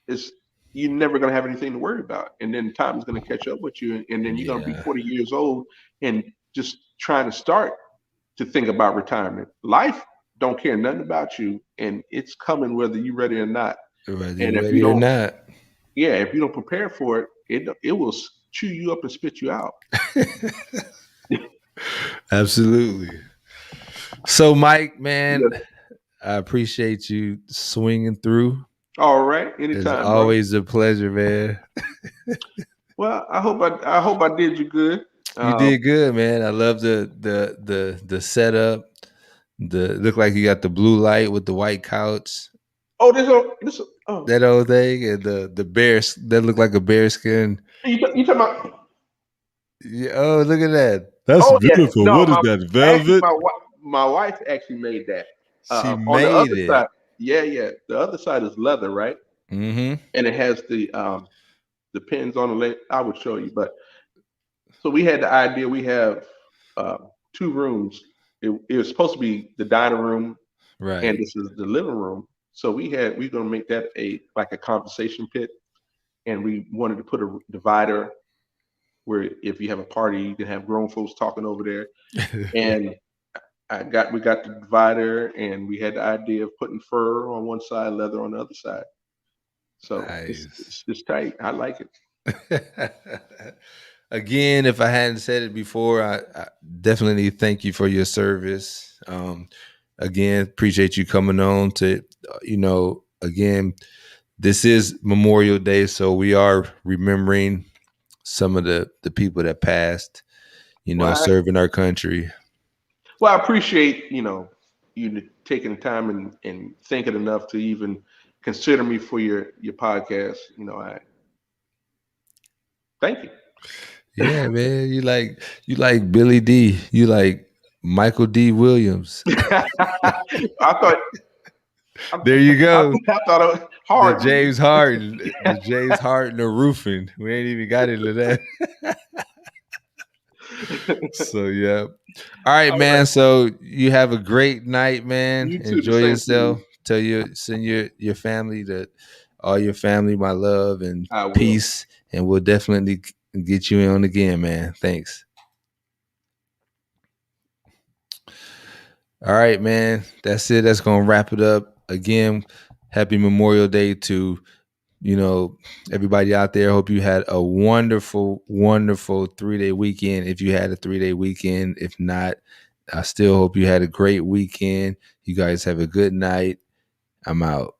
it's you're never going to have anything to worry about, and then time is going to catch up with you, and then you're going to be Yeah. 40 years old and just trying to start to think about retirement. Life don't care nothing about you, and it's coming whether you're ready or not. Whether And you're if you ready or don't, not. yeah, if you don't prepare for it, it will chew you up and spit you out. Absolutely. So, Mike, man, Yes. I appreciate you swinging through. All right, It's anytime, bro. always a pleasure, man. Well, I hope I did you good. You Um, did good, man. I love the setup. The look like you got the blue light with the white couch, oh, oh, that old thing, and the bear that looked like a bear skin. you talking about? Yeah, oh, look at that. That's Oh yeah, beautiful. no, What is that? actually Velvet? my wife actually made that. She On the made other it. side, yeah, the other side is leather, right? Mm-hmm. And it has the pins on the leg. I would show you, but so we had the idea. We have uh, two rooms. It was supposed to be the dining room, and Right. this is the living room. So we're gonna make that a like a conversation pit, and we wanted to put a divider where if you have a party, you can have grown folks talking over there. And we got the divider, and we had the idea of putting fur on one side, leather on the other side. So Nice. it's tight. I like it. Again, if I hadn't said it before, I definitely thank you for your service. Again, appreciate you coming on to, again, this is Memorial Day, so we are remembering some of the people that passed, Well, serving our country. I appreciate you taking the time and thinking enough to even consider me for your podcast. I thank you. Yeah, man, you like Billy D, you like Michael D. Williams. I thought I, There you I, go. I thought The Harden. James Harden, the James Harden of roofing. We ain't even got into that. So yeah. All right, All right. man. So you have a great night, man. You too. The Enjoy same to yourself. you. Send your family all your family my love and I will. peace. And we'll definitely get you on again, man. Thanks. All right, man. That's it. That's gonna wrap it up. Again, happy Memorial Day to everybody out there. Hope you had a wonderful, wonderful 3-day weekend. If you had a 3-day weekend, if not, I still hope you had a great weekend. You guys have a good night. I'm out.